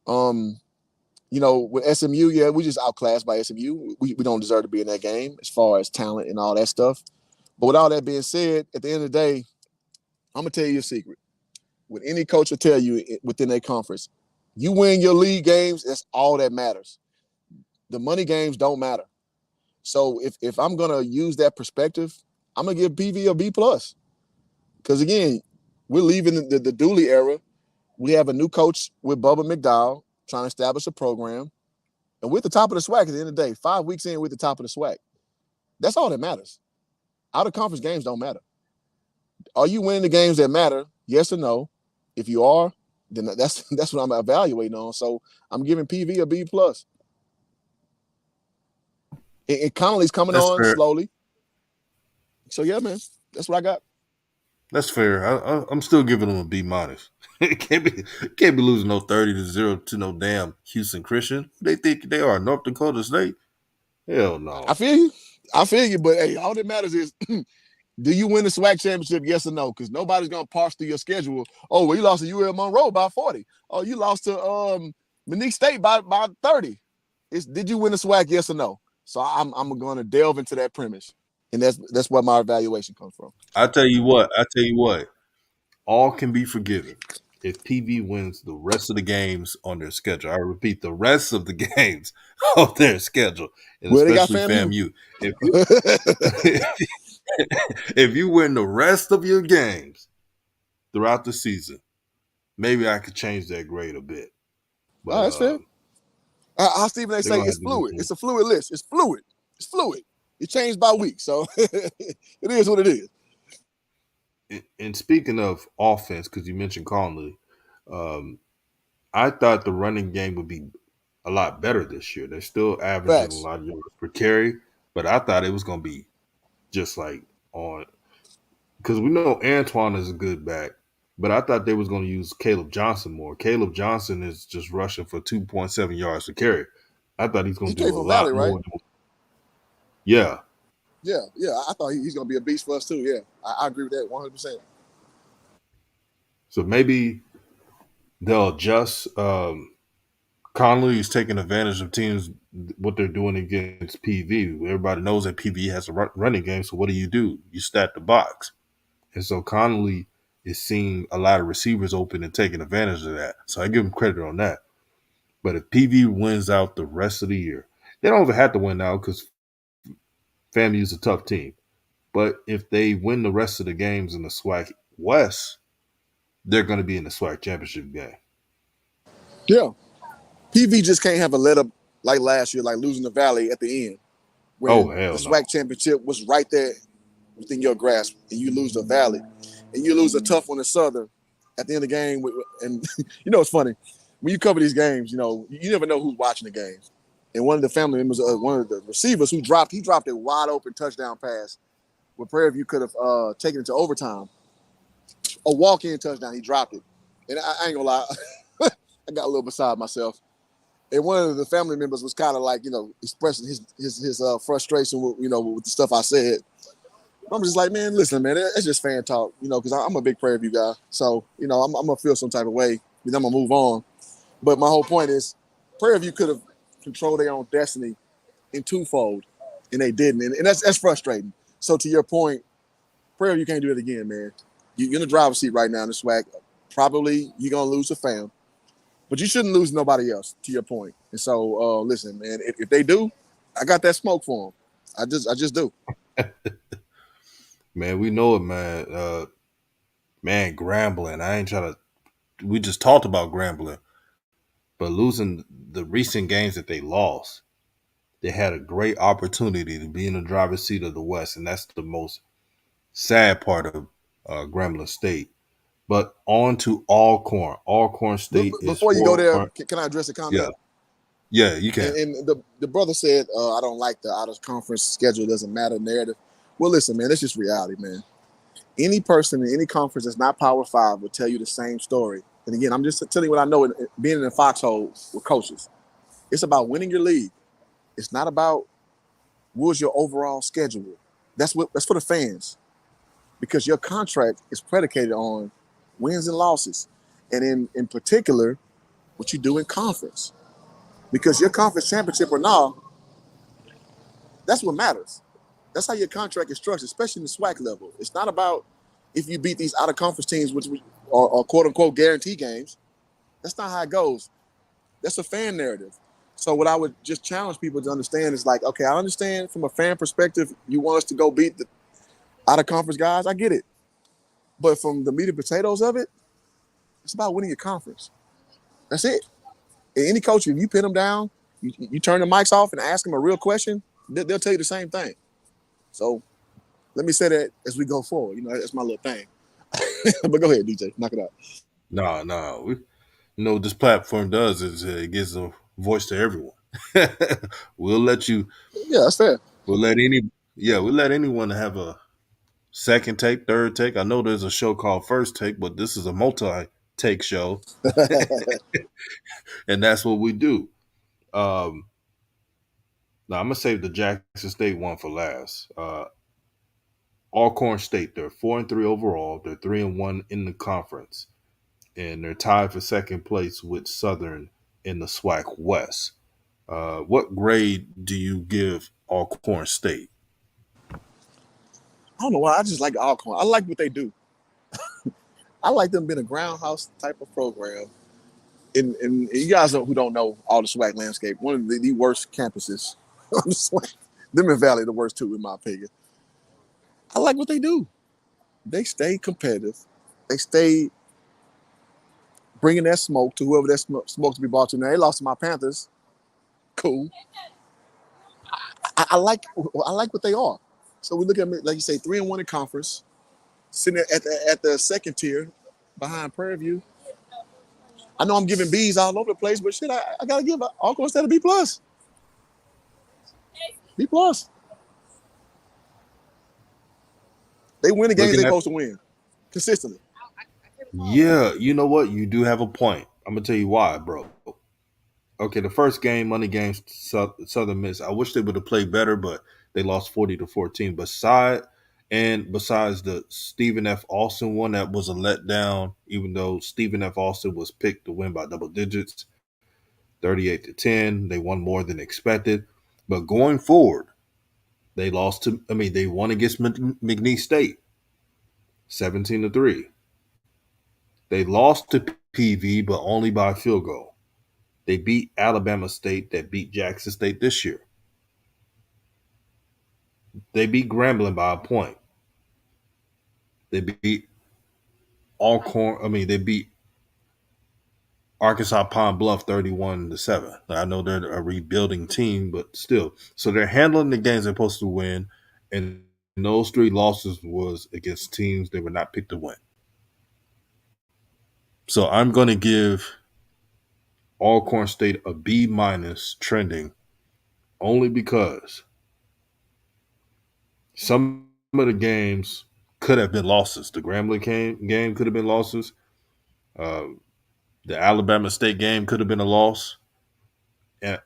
With SMU, yeah, we just outclassed by SMU. We don't deserve to be in that game as far as talent and all that stuff. But with all that being said, at the end of the day, I'm going to tell you a secret. What any coach will tell you within their conference, you win your league games, that's all that matters. The money games don't matter. So if I'm going to use that perspective, I'm going to give PV a B+. Because, again, we're leaving the Dooley era. We have a new coach with Bubba McDowell trying to establish a program. And we're at the top of the Swac at the end of the day. 5 weeks in, we're at the top of the Swac. That's all that matters. Out-of-conference games don't matter. Are you winning the games that matter? Yes or no? If you are, then that's what I'm evaluating on. So I'm giving PV a B+. And Connolly's coming That's on fair. slowly. So, yeah, man, that's what I got. That's fair. I'm still giving them a B minus. It can't be losing no 30-0 to no damn Houston Christian. They think they are North Dakota State. Hell I no. feel you. But hey, all that matters is do you win the SWAC championship? Yes or no? Because nobody's gonna parse through your schedule. Oh, well, you lost to UL Monroe by 40. Oh, you lost to Monique State by 30. Did you win the SWAC? Yes or no? So I'm gonna delve into that premise, and that's where my evaluation comes from. I tell you what. All can be forgiven if PV wins the rest of the games on their schedule. I repeat, the rest of the games on their schedule, and Well, they got especially FAMU. FAMU. If you if you win the rest of your games throughout the season, maybe I could change that grade a bit. Oh, But that's fair. How Stephen A. they're say gonna it's have to do fluid. some. It's a fluid list. It's fluid. It's fluid. It changed by week, so it is what it is. And speaking of offense, because you mentioned Conley, um, I thought the running game would be a lot better this year. They're still averaging a Facts. lot of yards per carry, but I thought it was going to be just like on because we know Antoine is a good back, but I thought they was going to use Caleb Johnson more. Caleb Johnson is just rushing for 2.7 yards per carry. I thought he's going He to do came a from Valley, lot right? more. Yeah, Yeah, yeah. I thought he's gonna be a beast for us too. Yeah, I agree with that 100%. so maybe they'll adjust. Conley is taking advantage of teams what they're doing against PV. Everybody knows that PV has a running game. So what do? You stack the box, and so Conley is seeing a lot of receivers open and taking advantage of that. So I give him credit on that. But if PV wins out the rest of the year, they don't even have to win now because FAMU is a tough team. But if they win the rest of the games in the SWAC West, they're going to be in the SWAC championship game. Yeah, PV just can't have a let up like last year, like losing the Valley at the end Oh when the hell SWAC no! championship was right there within your grasp, and you lose the Valley, and you lose a tough one to Southern at the end of the game. And it's funny when you cover these games. You never know who's watching the games. And one of the family members, one of the receivers he dropped a wide open touchdown pass. Where Prairie View could have taken it to overtime, a walk-in touchdown. He dropped it, and I ain't gonna lie, I got a little beside myself. And one of the family members was kind of like, expressing his frustration with, with the stuff I said. I'm just like, man, listen, man, it's just fan talk, because I'm a big Prairie View guy. So, I'm gonna feel some type of way, and I'm gonna move on. But my whole point is, Prairie View could have controlled their own destiny in twofold, and they didn't, and that's frustrating. So to your point, Prairie View can't do it again, man. You're in the driver's seat right now in the SWAC. Probably you're gonna lose a fam. But you shouldn't lose nobody else, to your point. And so, listen, man, if they do, I got that smoke for them. I just do. Man, we know it, man. Man, Grambling. I ain't trying to. We just talked about Grambling, but losing the recent games that they lost, they had a great opportunity to be in the driver's seat of the West, and that's the most sad part of Grambling State. But on to Alcorn. Alcorn But State is before you go there, 4. can I address a Yeah, comment? yeah, you And, can. and the brother said, I don't like the out of conference schedule, doesn't matter narrative. Well, listen, man, that's just reality, man. Any person in any conference that's not Power 5 will tell you the same story And again, I'm just telling you what I know being in the foxhole with coaches. It's about winning your league. It's not about what's your overall schedule. That's for the fans because your contract is predicated on wins and losses, and in particular, what you do in conference. Because your conference championship or not, that's what matters. That's how your contract is structured, especially in the Swac level. It's not about if you beat these out of conference teams, which are quote unquote guarantee games. That's not how it goes. That's a fan narrative. So what I would just challenge people to understand is like, okay, I understand from a fan perspective, you want us to go beat the out of conference guys. I get it. But from the meat and potatoes of it, it's about winning your conference. That's it. And any coach, if you pin them down, you turn the mics off and ask them a real question, they'll tell you the same thing. So let me say that as we go forward. That's my little thing. But go ahead, DJ, knock it out. No, no. What this platform does is it gives a voice to everyone. we'll let you. Yeah, that's fair. We'll let any. Yeah, we'll let anyone have a second take, third take. I know there's a show called First Take, but this is a multi-take show, and that's what we do. Um, Now I'm gonna save the Jackson State one for last. Alcorn State, they're 4-3 overall. They're 3-1 in the conference, and they're tied for second place with Southern in the SWAC West. What grade do you give Alcorn State? I don't know why. I just like Alcorn. I like what they do. I like them being a groundhouse type of program. And you guys who don't know all the SWAC landscape, one of the worst campuses on the SWAC. Them in Valley, the worst two, in my opinion. I like what they do. They stay competitive. They stay bringing that smoke to whoever that smoke to be brought to. Now they lost to my Panthers. Cool. I like what they are. So we look at them, like you say, 3-1 in conference, sitting at the second tier behind Prairie View. I know I'm giving B's all over the place, but shit, I gotta give Alcorn State a B plus. B plus. They win the games Looking they're at supposed to win consistently. Yeah, you know what? You do have a point. I'm gonna tell you why, bro. Okay, the first game, Money Games, Southern Miss. I wish they would have played better, but they lost 40-14. Besides the Stephen F. Austin one, that was a letdown. Even though Stephen F. Austin was picked to win by double digits, 38-10. They won more than expected. But going forward, they lost to. I mean, they won against McNeese State, 17-3. They lost to PV, but only by a field goal. They beat Alabama State, that beat Jackson State this year. They beat Grambling by a point. They beat Alcorn. I mean, they beat Arkansas Pine Bluff 31-7. I know they're a rebuilding team, but still. So they're handling the games they're supposed to win, and those three losses was against teams they were not picked to win. So I'm going to give Alcorn State a B minus trending only because some of the games could have been losses. The Grambling game could have been losses. Uh, the Alabama State game could have been a loss. And,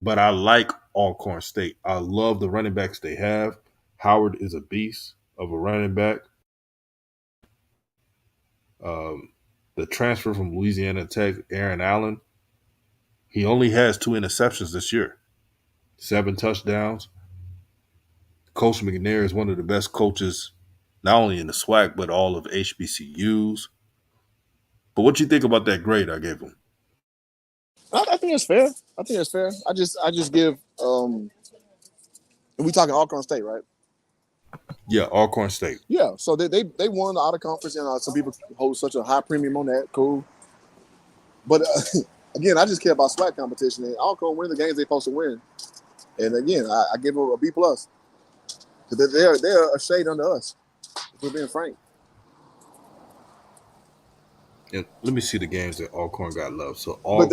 but I like Alcorn State. I love the running backs they have. Howard is a beast of a running back. Um, the transfer from Louisiana Tech, Aaron Allen, he only has 2 interceptions this year, 7 touchdowns. Coach McNair is one of the best coaches, not only in the SWAC, but all of HBCUs. But what you think about that grade I gave him? I think it's fair. I think it's fair. I just give. We talking Alcorn State, right? Yeah, Alcorn State. Yeah. So they won the out of conference, and some people hold such a high premium on that. Cool. But again, I just care about SWAC competition. And Alcorn win the games they're supposed to win. And again, I give them a B plus. They're a shade under us. If we're being frank. And let me see the games that Alcorn got love. So But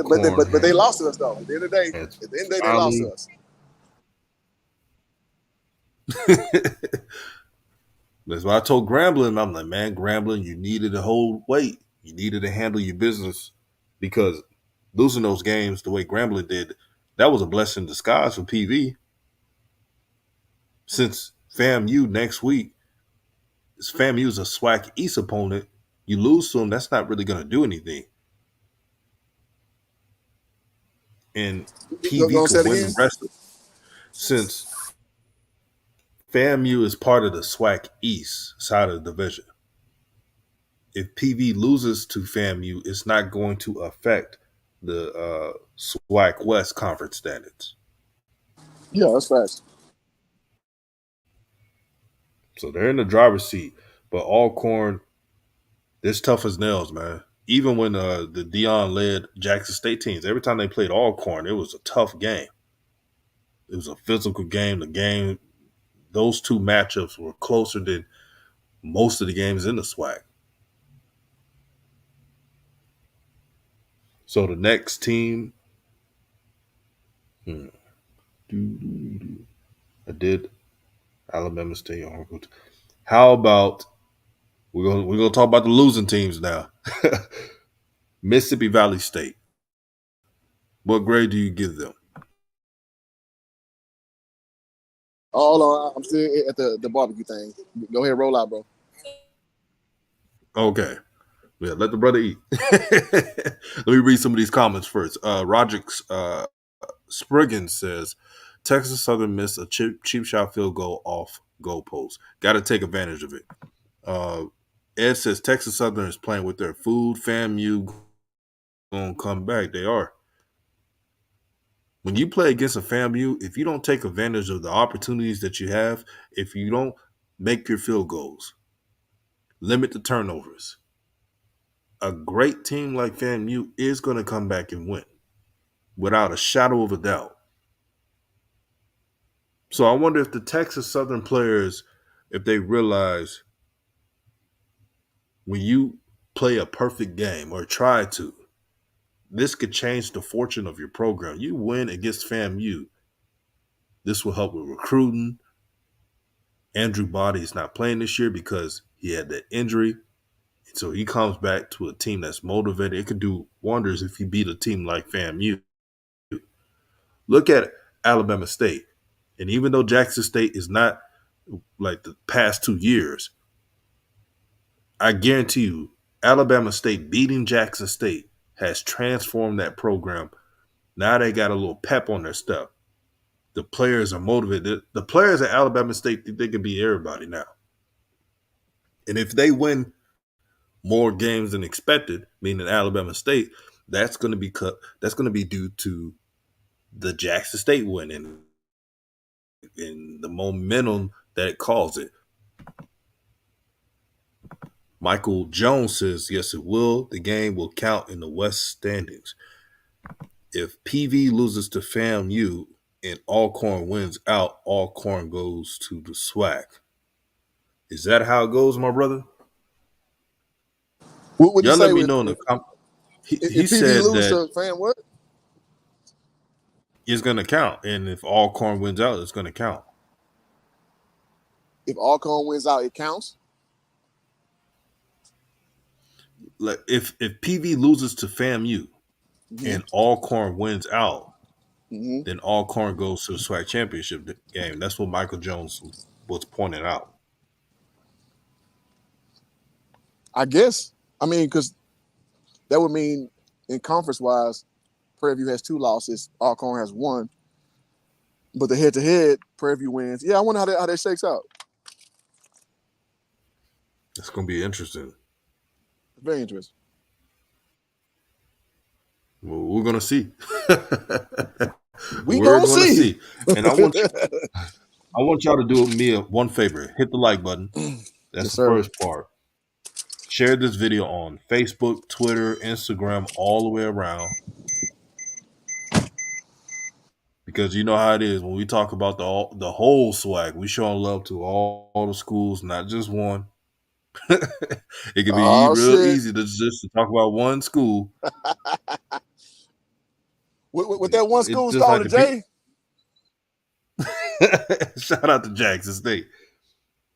they lost to us though. At the end of the day, has they lost to finally. us. That's why I told Grambling. I'm like, man, Grambling, you needed to hold weight. You needed to handle your business because losing those games the way Grambling did, that was a blessing in disguise for PV. Since FAMU next week, FAMU is a SWAC East opponent. You lose to them, that's not really going to do anything. And Go, PV go could say it win the again. rest of since FAMU is part of the SWAC East side of the division. If PV loses to FAMU, it's not going to affect the SWAC West conference standings. Yeah, that's fast. So they're in the driver's seat. But Alcorn, it's tough as nails, man. Even when the Dion led Jackson State teams, every time they played Alcorn, it was a tough game. It was a physical game. Those two matchups were closer than most of the games in the SWAC. So the next team, hmm, I did Alabama State. How about we're gonna talk about the losing teams now? Mississippi Valley State. What grade do you give them? Oh, hold on, I'm still at the barbecue thing. Go ahead, roll out, bro. Okay. Yeah, let the brother eat. Let me read some of these comments first. Roderick Spriggan says Texas Southern missed a cheap shot field goal off goalpost. Got to take advantage of it. Uh, Ed says Texas Southern is playing with their food. FAMU gonna come back. They are. When you play against a FAMU, if you don't take advantage of the opportunities that you have, if you don't make your field goals, limit the turnovers, a great team like FAMU is going to come back and win without a shadow of a doubt. So I wonder if the Texas Southern players, if they realize when you play a perfect game or try to, this could change the fortune of your program. You win against FAMU. This will help with recruiting. Andrew Body is not playing this year because he had that injury. So he comes back to a team that's motivated. It could do wonders if he beat a team like FAMU. Look at Alabama State. And even though Jackson State is not like the past 2 years, I guarantee you, Alabama State beating Jackson State has transformed that program. Now they got a little pep on their step. The players are motivated. The players at Alabama State think they can beat everybody now. And if they win more games than expected, meaning Alabama State, that's going to be that's going to be due to the Jackson State win and the momentum that it caused it. Michael Jones says, yes, it will. The game will count in the West standings. If PV loses to FAMU and Alcorn wins out, Alcorn goes to the SWAC. Is that how it goes, my brother? What would you Y'all let say me if know in the if, comments. He if PV said lose that to fan what? it's going to count. And if Alcorn wins out, it's going to count. If Alcorn wins out, it counts. Like if PV loses to FAMU Mm-hmm. and Alcorn wins out, Mm-hmm. then Alcorn goes to the SWAC championship game. That's what Michael Jones was pointing out. I guess. I mean, because that would mean in conference wise, Prairie View has 2 losses, Alcorn has 1. But the head to head, Prairie View wins. Yeah, I wonder how that shakes out. It's going to be interesting. Very interesting. Well, we're going to see. We We're gonna going to see. see. And I want y'all to do me one favor. Hit the like button. That's Yes, the sir. first part. Share this video on Facebook, Twitter, Instagram, all the way around. Because you know how it is when we talk about the whole swag. We showing love to all the schools, not just one. It can be Oh real shit. easy to just to talk about one school. With that one It's school just like starting the to J. shout out to Jackson State.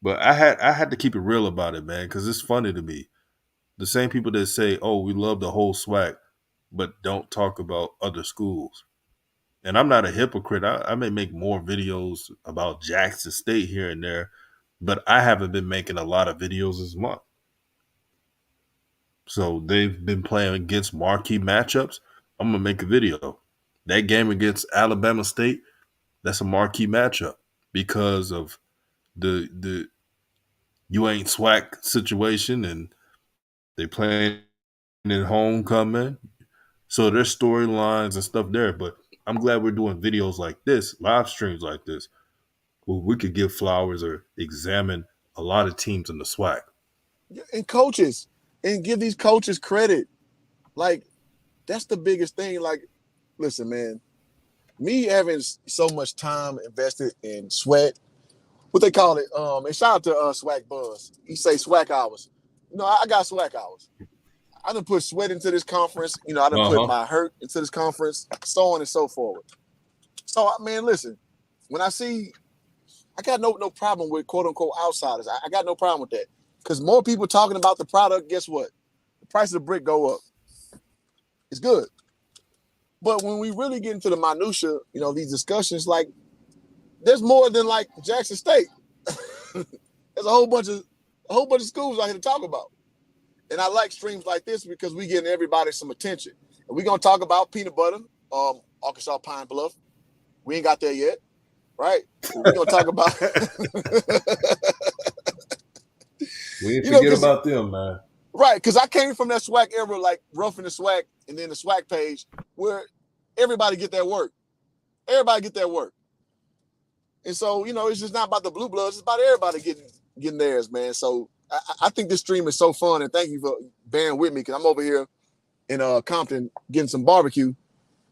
But I had to keep it real about it, man, because it's funny to me. the same people that say, "Oh, we love the whole Swac," but don't talk about other schools. And I'm not a hypocrite. I may make more videos about Jackson State here and there, but I haven't been making a lot of videos this month. So they've been playing against marquee matchups. I'm gonna make a video. That game against Alabama State, that's a marquee matchup because of the you ain't SWAC situation, and they playing in homecoming. So there's storylines and stuff there. But I'm glad we're doing videos like this, live streams like this, where we could give flowers or examine a lot of teams in the SWAC. And coaches, and give these coaches credit. Like, that's the biggest thing. Like, listen, man, me having so much time invested in sweat, what they call it, and shout out to Swac Buzz. He say Swac hours. I got Swac hours. I done put sweat into this conference. I done put Uh-huh. my hurt into this conference, so on and so forth. So, man, listen, when I see, I got no problem with quote unquote outsiders. I got no problem with that. Because more people talking about the product, guess what? The price of the brick go up. It's good. But when we really get into the minutia, these discussions, like, there's more than like Jackson State. There's a whole bunch of schools out here to talk about. And I like streams like this because we getting everybody some attention. And we're gonna talk about peanut butter, Arkansas Pine Bluff. We ain't got there yet, right? We're gonna talk about We didn't forget because about them, man. right, because I came from that SWAC era, like roughing the SWAC, and then the SWAC page where everybody get their work. Everybody get their work. And so, it's just not about the blue bloods, it's about everybody getting theirs, man. So I think this stream is so fun, and thank you for bearing with me because I'm over here in Compton getting some barbecue.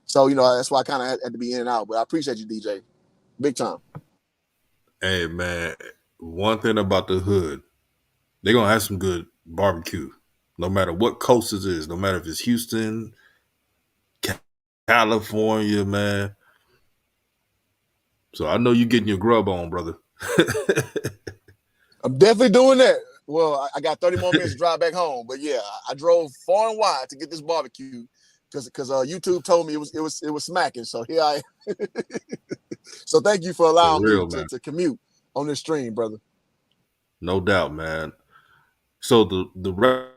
So, that's why I kind of had to be in and out. But I appreciate you, DJ. Big time. Hey, man, one thing about the hood, they're going to have some good barbecue. No matter what coast it is, no matter if it's Houston, California, man. So I know you getting your grub on, brother. I'm definitely doing that. Well, I got 30 more minutes to drive back home. But yeah, I drove far and wide to get this barbecue because YouTube told me it was smacking. So here I am. So thank you for For allowing me real, man. to commute on this stream, brother. No doubt, man. So the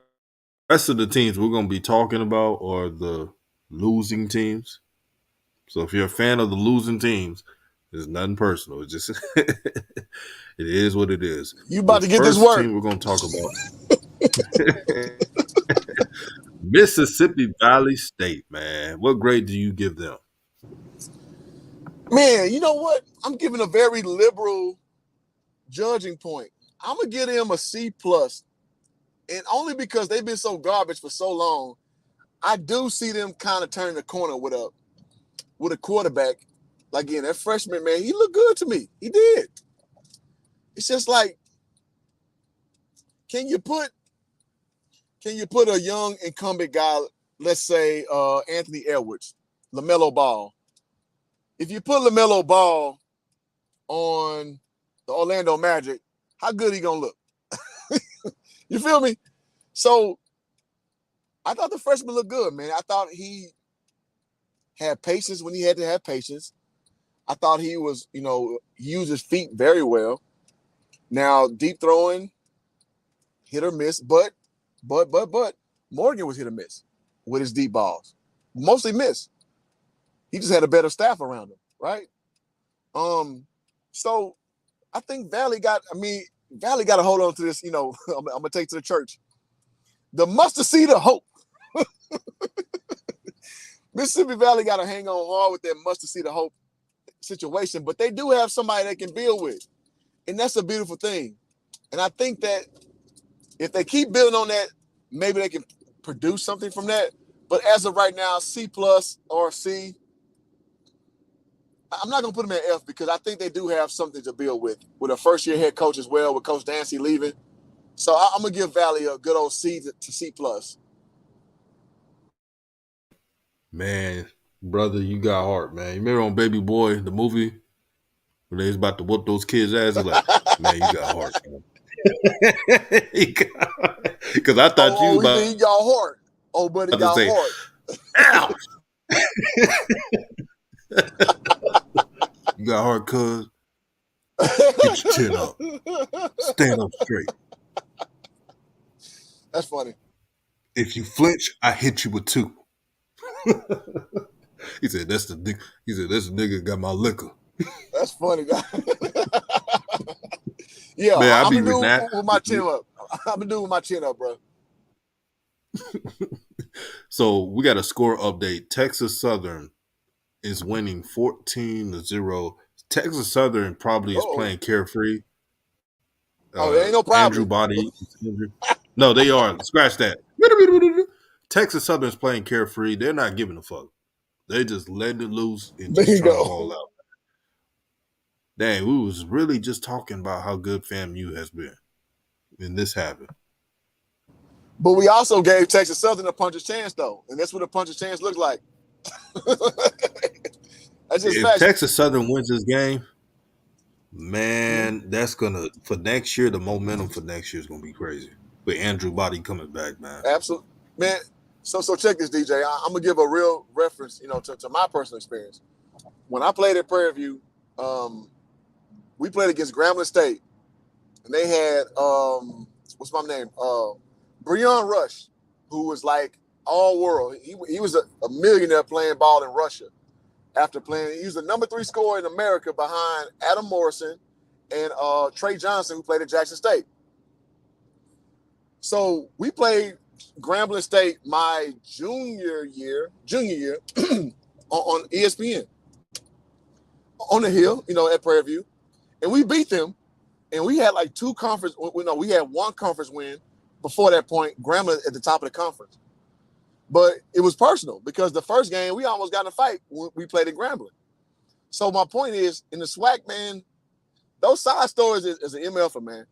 rest of the teams we're going to be talking about are the losing teams. So if you're a fan of the losing teams, it's nothing personal. It's just it is what it is. You The about to get this first work. team we're going to talk about Mississippi Valley State, man. What grade do you give them? Man, you know what? I'm giving a very liberal judging point. I'm gonna give them a C plus, and only because they've been so garbage for so long. I do see them kind of turn the corner with a quarterback. Like, again, that freshman, man, he looked good to me. He did. It's just like, can you put a young incumbent guy, let's say Anthony Edwards, LaMelo Ball. If you put LaMelo Ball on the Orlando Magic, how good he gonna look? You feel me? So I thought the freshman looked good, man. I thought he had patience when he had to have patience. I thought he was, he used his feet very well. Now, deep throwing, hit or miss, but Morgan was hit or miss with his deep balls. Mostly miss. He just had a better staff around him, right? So I think Valley got to hold on to this, I'm gonna take to the church. The mustard seed of hope. Mississippi Valley got to hang on hard with that mustard seed of hope situation, but they do have somebody they can build with. And that's a beautiful thing. And I think that if they keep building on that, maybe they can produce something from that. But as of right now, C plus or C. I'm not going to put them at F because I think they do have something to build with a first-year head coach as well, with Coach Dancy leaving. So I'm going to give Valley a good old C to C plus. Man, brother, you got heart, man. You remember on Baby Boy, the movie, when they was about to whoop those kids' asses? Like, man, you got heart, man. Because I thought you Oh, was he think about he got hard. Oh, but he to got say, hard. "Ow, you got hard, cuz. Get your chin up, stand up straight. That's funny. If you flinch, I hit you with two." He said, "That's the nigga." He said, "That's the nigga got my liquor." That's funny. Yeah, Man, I I'm be gonna with do that. with my chin up. I'm gonna do with my chin up, bro. So we got a score update. Texas Southern is winning 14-0. Texas Southern probably is Oh, playing carefree. oh, there ain't no Andrew probably. Body. No, they are. Scratch that. Texas Southern's playing carefree. They're not giving a fuck. They just letting it loose and just trying to ball Bingo. out. Dang, we was really just talking about how good FAMU has been. And this happened. But we also gave Texas Southern a puncher's chance, though, and that's what a puncher's chance looks like. That's just If facts. Texas Southern wins this game, Mhm. man, that's gonna for next year. The momentum for next year is gonna be crazy. With Andrew Body coming back, man. Absolutely, man. So check this, DJ. I'm gonna give a real reference, to my personal experience. When I played at Prairie View, um, we played against Grambling State, and they had what's my name? Breon Rush, who was like all world. He was a millionaire playing ball in Russia. After playing, he was the number 3 scorer in America behind Adam Morrison and Trey Johnson, who played at Jackson State. So we played Grambling State my junior year on ESPN on the hill, at Prairie View, and we beat them. And we had like we had one conference win before that point. Grambling at the top of the conference, but it was personal because the first game we almost got in a fight when we played at Grambling. So my point is, in the Swac, man, those side stories is an MF, man.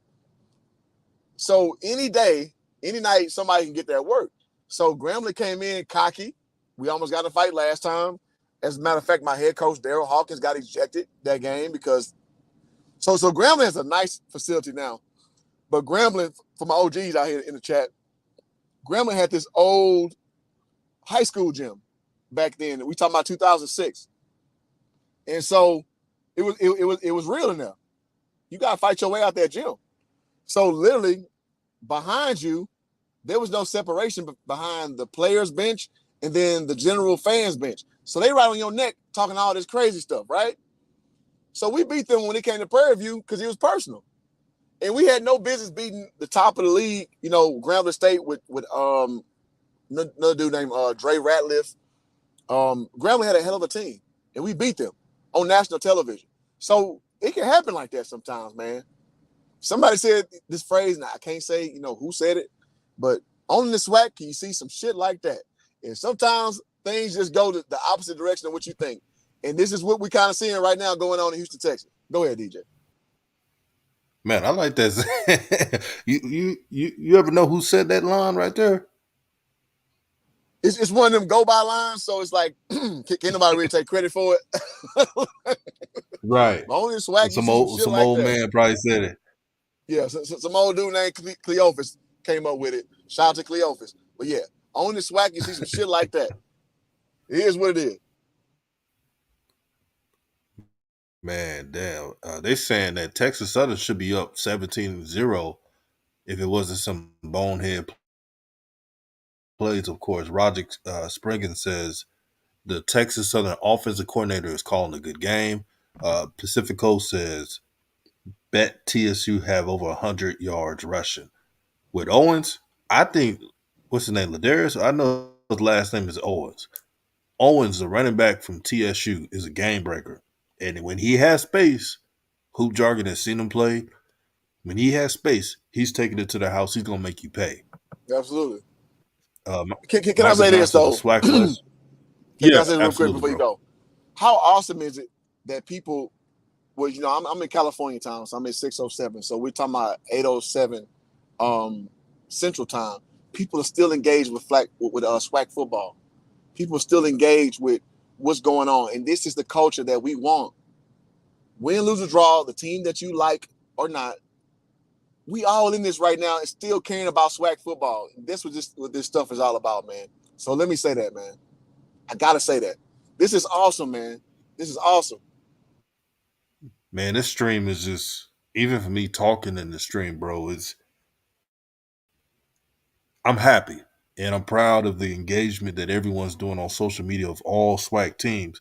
So any day, any night, somebody can get that work. So Grambling came in cocky. We almost got in a fight last time. As a matter of fact, my head coach, Daryl Hawkins, got ejected that game because so Grambling has a nice facility now. But Grambling, for my OGs out here in the chat, Grambling had this old high school gym back then. We talking about 2006. And so it was real in there. You gotta fight your way out that gym. So literally behind you, there was no separation behind the players' bench and then the general fans' bench. So they right on your neck talking all this crazy stuff, right? So we beat them when it came to Prairie View because it was personal. And we had no business beating the top of the league, Grambling State with another dude named Dre Ratliff. Grambling had a hell of a team, and we beat them on national television. So it can happen like that sometimes, man. Somebody said this phrase, and I can't say, who said it, but on the Swac, can you see some shit like that? And sometimes things just go the opposite direction of what you think. And this is what we kind of seeing right now going on in Houston, Texas. Go ahead, DJ. Man, I like that. You ever know who said that line right there? It's one of them go by lines, so it's like can't nobody really take credit for it. Right. But only in Swac you Some see some old shit some like old that. man probably said it. Yeah, some old dude named Cleophas came up with it. Shout out to Cleophas. But yeah, on the Swac you see some shit like that. It is what it is. Man, damn. They saying that Texas Southern should be up 17-0 if it wasn't some bonehead plays, of course. Roger Springen says the Texas Southern offensive coordinator is calling a good game. Pacifico says bet TSU have over 100 yards rushing. With Owens, I think, what's his name, Ladarius? I know his last name is Owens. Owens, the running back from TSU, is a game breaker. And when he has space, Hoop Jargon has seen him play. When he has space, he's taking it to the house. He's going to make you pay. Absolutely. Uh, Can I Michael say this Johnson, the though? SWAC can West. I Yeah, say this real quick absolutely, before you bro. go? How awesome is it that people, well, I'm in California time, so I'm at 6:07. So we're talking about 8:07 Central Time. People are still engaged with SWAC football. People are still engaged with what's going on, and this is the culture that we want. Win, lose, or draw, the team that you like or not, we all in this right now and still caring about swag football. This was just what this stuff is all about, man. So let me say that, man. I gotta say that. This is awesome, man. This is awesome. Man, this stream is just even for me talking in the stream, bro. It's I'm happy and I'm proud of the engagement that everyone's doing on social media of all SWAC teams.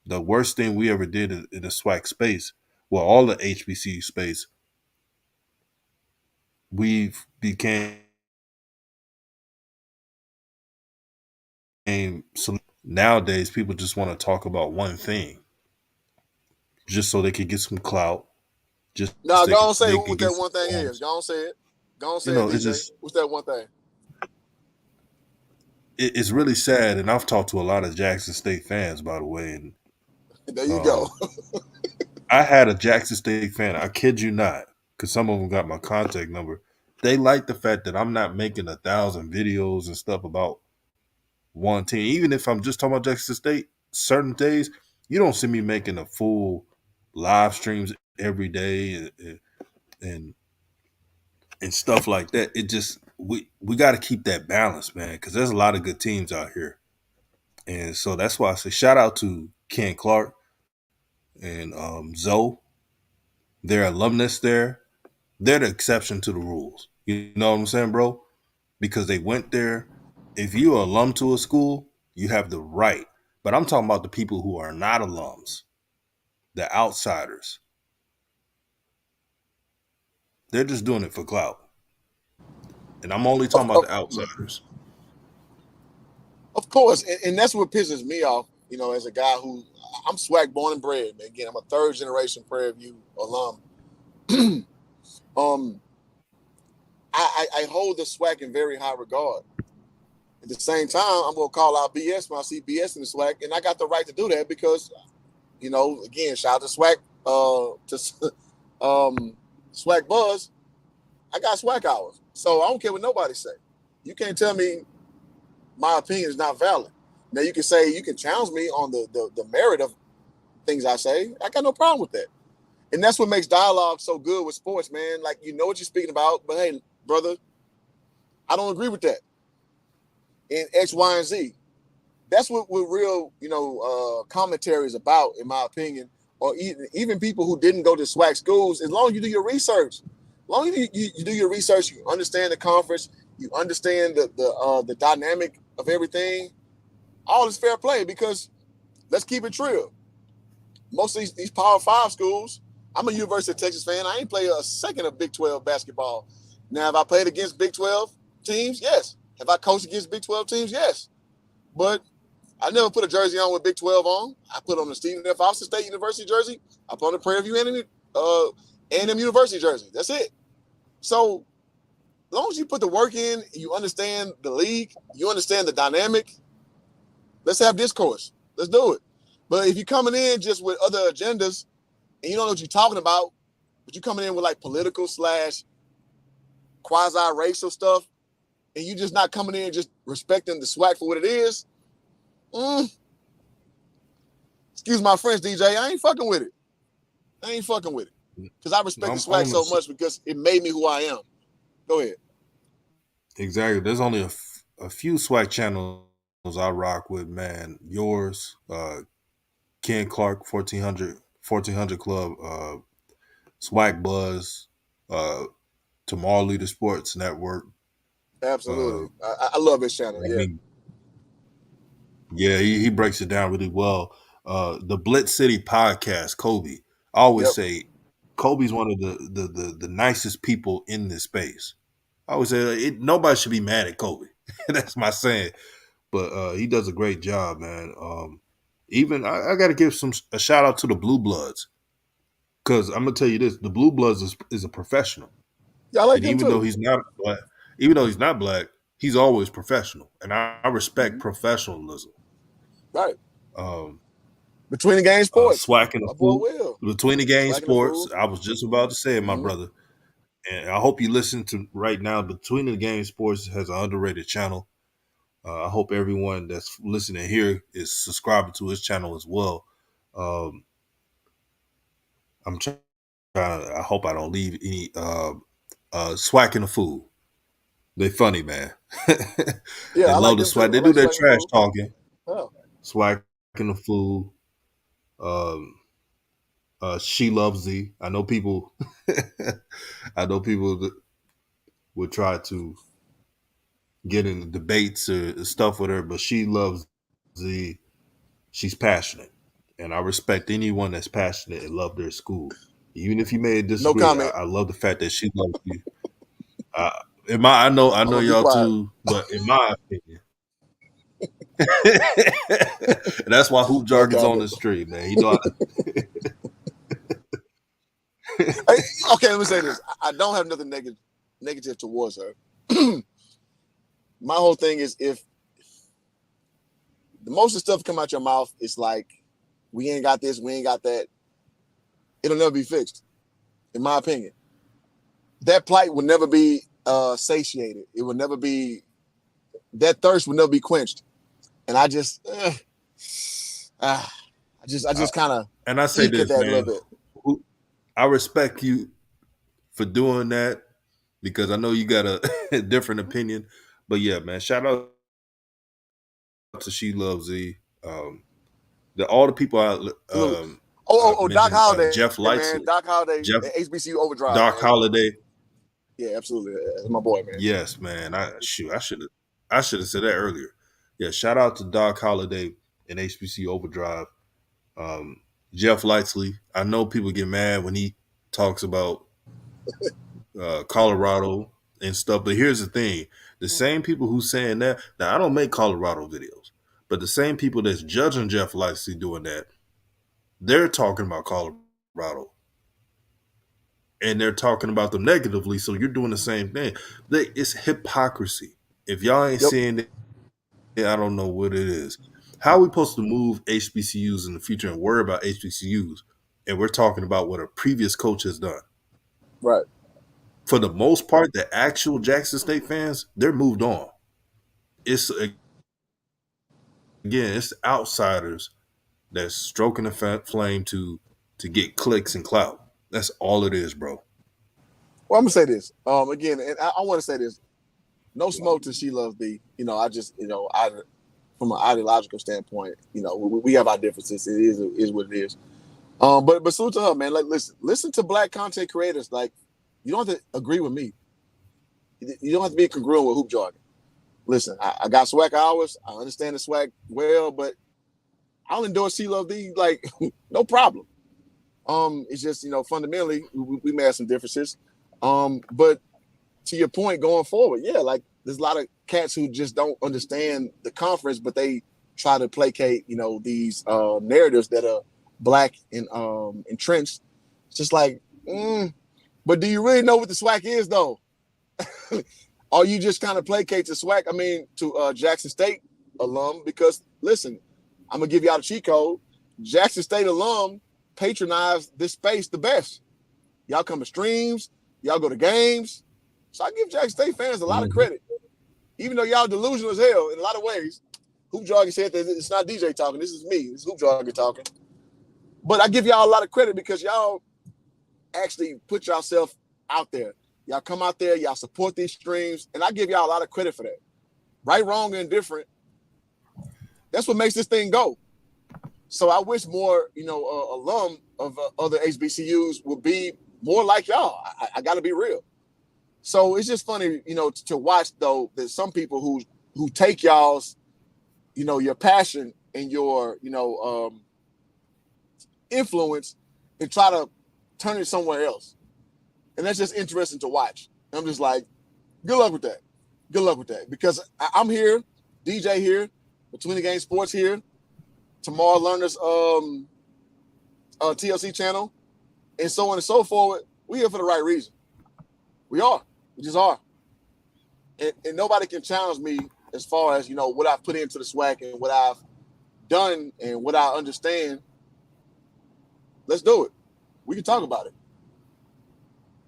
The worst thing we ever did in the SWAC space, well, all the HBCU space, we've became nowadays people just want to talk about one thing just so they can get some clout, just Now, so go on say they what can get that some one thing is. forms. Go on say it. Go on You say it, know, it's DJ. just What's that one thing? it's really sad. And I've talked to a lot of Jackson State fans, by the way, and There you go. um, I had a Jackson State fan. I kid you not, because some of them got my contact number. They like the fact that I'm not making 1,000 videos and stuff about one team. Even if I'm just talking about Jackson State, certain days you don't see me making a full live streams every day and and stuff like that. It just we got to keep that balance, man, because there's a lot of good teams out here, and so that's why I say shout out to Ken Clark and Zoe. Their alumnus there, they're the exception to the rules. You know what I'm saying, bro? Because they went there. If you're an alum to a school, you have the right. But I'm talking about the people who are not alums, the outsiders. They're just doing it for clout. And I'm only Of, talking about of, the outsiders. of course, and that's what pisses me off. You know, as a guy who I'm SWAC born and bred, man. Again, I'm a third generation Prairie View alum. um, I hold the SWAC in very high regard. At the same time, I'm gonna call out BS when I see BS in the SWAC, and I got the right to do that because, you know, again, shout out to SWAC, SWAC Buzz. I got SWAC hours, so I don't care what nobody say. You can't tell me my opinion is not valid. Now you can say you can challenge me on the merit of things I say. I got no problem with that, and that's what makes dialogue so good with sports, man. Like you know what you're speaking about, but hey, brother, I don't agree with that in X, Y, and Z. That's what real, you know, commentary is about, in my opinion. Or even people who didn't go to SWAC schools, as long as you do your research, as long as you do your research, you understand the conference, you understand the dynamic of everything. All is fair play because let's keep it real. Most of these Power Five schools, I'm a University of Texas fan. I ain't played a second of Big 12 basketball. Now, have I played against Big 12 teams? Yes. Have I coached against Big 12 teams? Yes. But I never put a jersey on with Big 12 on. I put on the Stephen F. Austin State University jersey. I put on the Prairie View A&M University jersey. That's it. So as long as you put the work in, you understand the league, you understand the dynamic, let's have discourse. Let's do it. But if you're coming in just with other agendas and you don't know what you're talking about, but you're coming in with like political slash quasi-racial stuff, and you just not coming in just respecting the SWAC for what it is, excuse my French, DJ, I ain't fucking with it. I ain't fucking with it. Because I respect the I'm SWAC on so the much because it made me who I am. Go ahead. exactly. There's only a few SWAC channels I rock with, man. Yours, Ken Clark, 1400 Club, SWAC Buzz, uh, Tomorrow Leader Sports Network. Uh, Absolutely. I love his channel. I Yeah. mean, yeah, he breaks it down really well. The Blitz City podcast, Kobe. I always Yep. say Kobe's one of the nicest people in this space. I always say nobody should be mad at Kobe. That's my saying. But he does a great job, man. Even I got to give a shout out to the Blue Bloods because I'm gonna tell you this: the Blue Bloods is a professional, Yeah, I like and them too. even though he's not black, he's always professional, and I respect Mm-hmm. professionalism. Right. Um, Between the game sports. Swack and the My boy food Will. between the game Swacking the sports. fool. I was just about to say it, my Mm-hmm. brother, and I hope you listen to right now. Between the game sports has an underrated channel. I hope everyone that's listening here is subscribing to his channel as well. Um, I'm trying. I hope I don't leave any. Swac and the Fool. They funny, man. Yeah, They I like love the them swag. too. They I do like their Swag and trash Fool. talking. Yeah. Swag and the Fool. Um, she loves thee. I know people. I know people that would try to get into debates or stuff with her, but she loves thee. She's passionate, and I respect anyone that's passionate and love their school. Even if you may No disagree, comment. I love the fact that she loves you. Uh, I I'm know gonna be y'all quiet. too, but in my opinion, and that's why Hoop No Jargon's on comment. the street, man. He know. Hey, okay, let me say this. I don't have nothing negative towards her. My whole thing is if the most of the stuff come out your mouth, it's like we ain't got this, we ain't got that. It'll never be fixed, in my opinion. That plight will never be satiated. It will never be that thirst will never be quenched. And I just, I I, just kind of and I say eke at this, that a little man. bit. I respect you for doing that because I know you got a different opinion. But yeah, man, shout out to She Loves Z. All the people Salute. I Doc mentioned, Holliday, Jeff man. Doc Lightsley, Holliday, Jeff HBCU Overdrive, Doc man. Holliday. Yeah, absolutely. That's my boy, man. Yes, man. I should have said that earlier. Yeah, shout out to Doc Holliday and HBC Overdrive. Um, Jeff Lightsley. I know people get mad when he talks about Colorado and stuff, but here's the thing: the same people who saying that. Now, I don't make Colorado videos, but the same people that's judging Jeff Lightsley doing that, they're talking about Colorado and they're talking about them negatively. So you're doing the same thing. It's hypocrisy. If y'all ain't Yep. seeing it, I don't know what it is. How are we supposed to move HBCUs in the future and worry about HBCUs? And we're talking about what a previous coach has done. Right. For the most part, the actual Jackson State fans, they're moved on. It's again, it's the outsiders that's stroking the flame to get clicks and clout. That's all it is, bro. Well, I'm gonna say this. Again, and I want to say this. No smoke to She Loves B. I just, I from an ideological standpoint, we have our differences. It is what it is. But salute to her, man. Like, listen to black content creators. Like, you don't have to agree with me. You don't have to be congruent with hoop jargon. Listen, I got swag hours. I understand the swag well, but I'll endorse She Love D. Like, no problem. It's just fundamentally we may have some differences. But to your point, going forward, yeah, like there's a lot of cats who just don't understand the conference, but they try to placate, these narratives that are black and entrenched. It's just like, but do you really know what the SWAC is, though? Or you just kind of placate to SWAC? I mean, to Jackson State alum, because listen, I'm gonna give y'all the cheat code. Jackson State alum patronize this space the best. Y'all come to streams, y'all go to games. So I give Jackson State fans a lot of Mm-hmm. credit, even though y'all delusional as hell in a lot of ways. Hoop Jargon said that it's not DJ talking. This is me. It's Hoop Jargon talking. But I give y'all a lot of credit because y'all actually put yourself out there. Y'all come out there, y'all support these streams, and I give y'all a lot of credit for that. Right, wrong, and different. That's what makes this thing go. So I wish more, alum of other HBCUs would be more like y'all. I got to be real. So it's just funny, to watch though that some people who take y'all's, your passion and your, influence and try to turn it somewhere else. And that's just interesting to watch. I'm just like, good luck with that. Good luck with that. Because I'm here, DJ here, Between the Game Sports here, Tomorrow Learners TLC channel, and so on and so forth. We here for the right reason. We are. We just are. And nobody can challenge me as far as, what I've put into the SWAC and what I've done and what I understand. Let's do it. We can talk about it.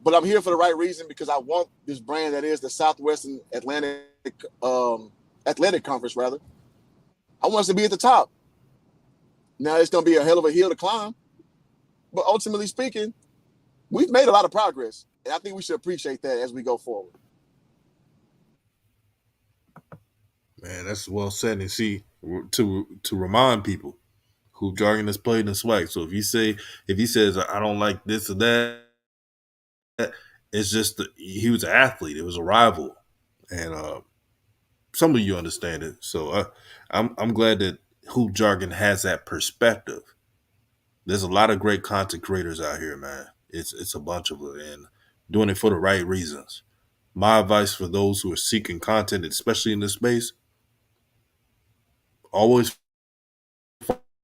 But I'm here for the right reason because I want this brand that is the Southwestern Athletic Conference, rather. I want us to be at the top. Now, it's going to be a hell of a hill to climb. But ultimately speaking, we've made a lot of progress. And I think we should appreciate that as we go forward. Man, that's well said. And see, to remind people, hoop jargon is played in swag. So if he says I don't like this or that, it's just he was an athlete. It was a rival, and some of you understand it. So I'm glad that hoop jargon has that perspective. There's a lot of great content creators out here, man. It's a bunch of them, and doing it for the right reasons. My advice for those who are seeking content, especially in this space, always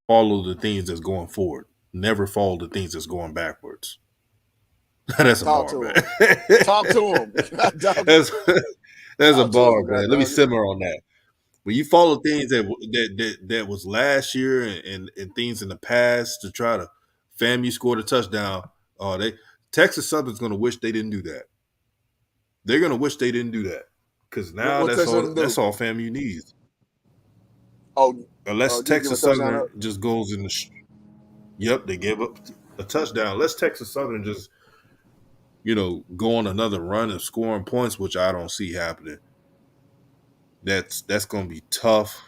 follow the things that's going forward. Never follow the things that's going backwards. That's a Talk bar, to man. him. Talk to him. that's that's a Talk to bar, him. God man. Let me dog it. simmer on that. When you follow things that was last year and things in the past to try to FAMU scored a touchdown, they Texas Southern's going to wish they didn't do that. They're going to wish they didn't do that because now What Texas Southern that's do? all FAMU needs. Oh, Unless just give a Texas touchdown Southern up. just goes in yep, they give up a touchdown. Unless Texas Southern just go on another run and scoring points, which I don't see happening. That's going to be tough.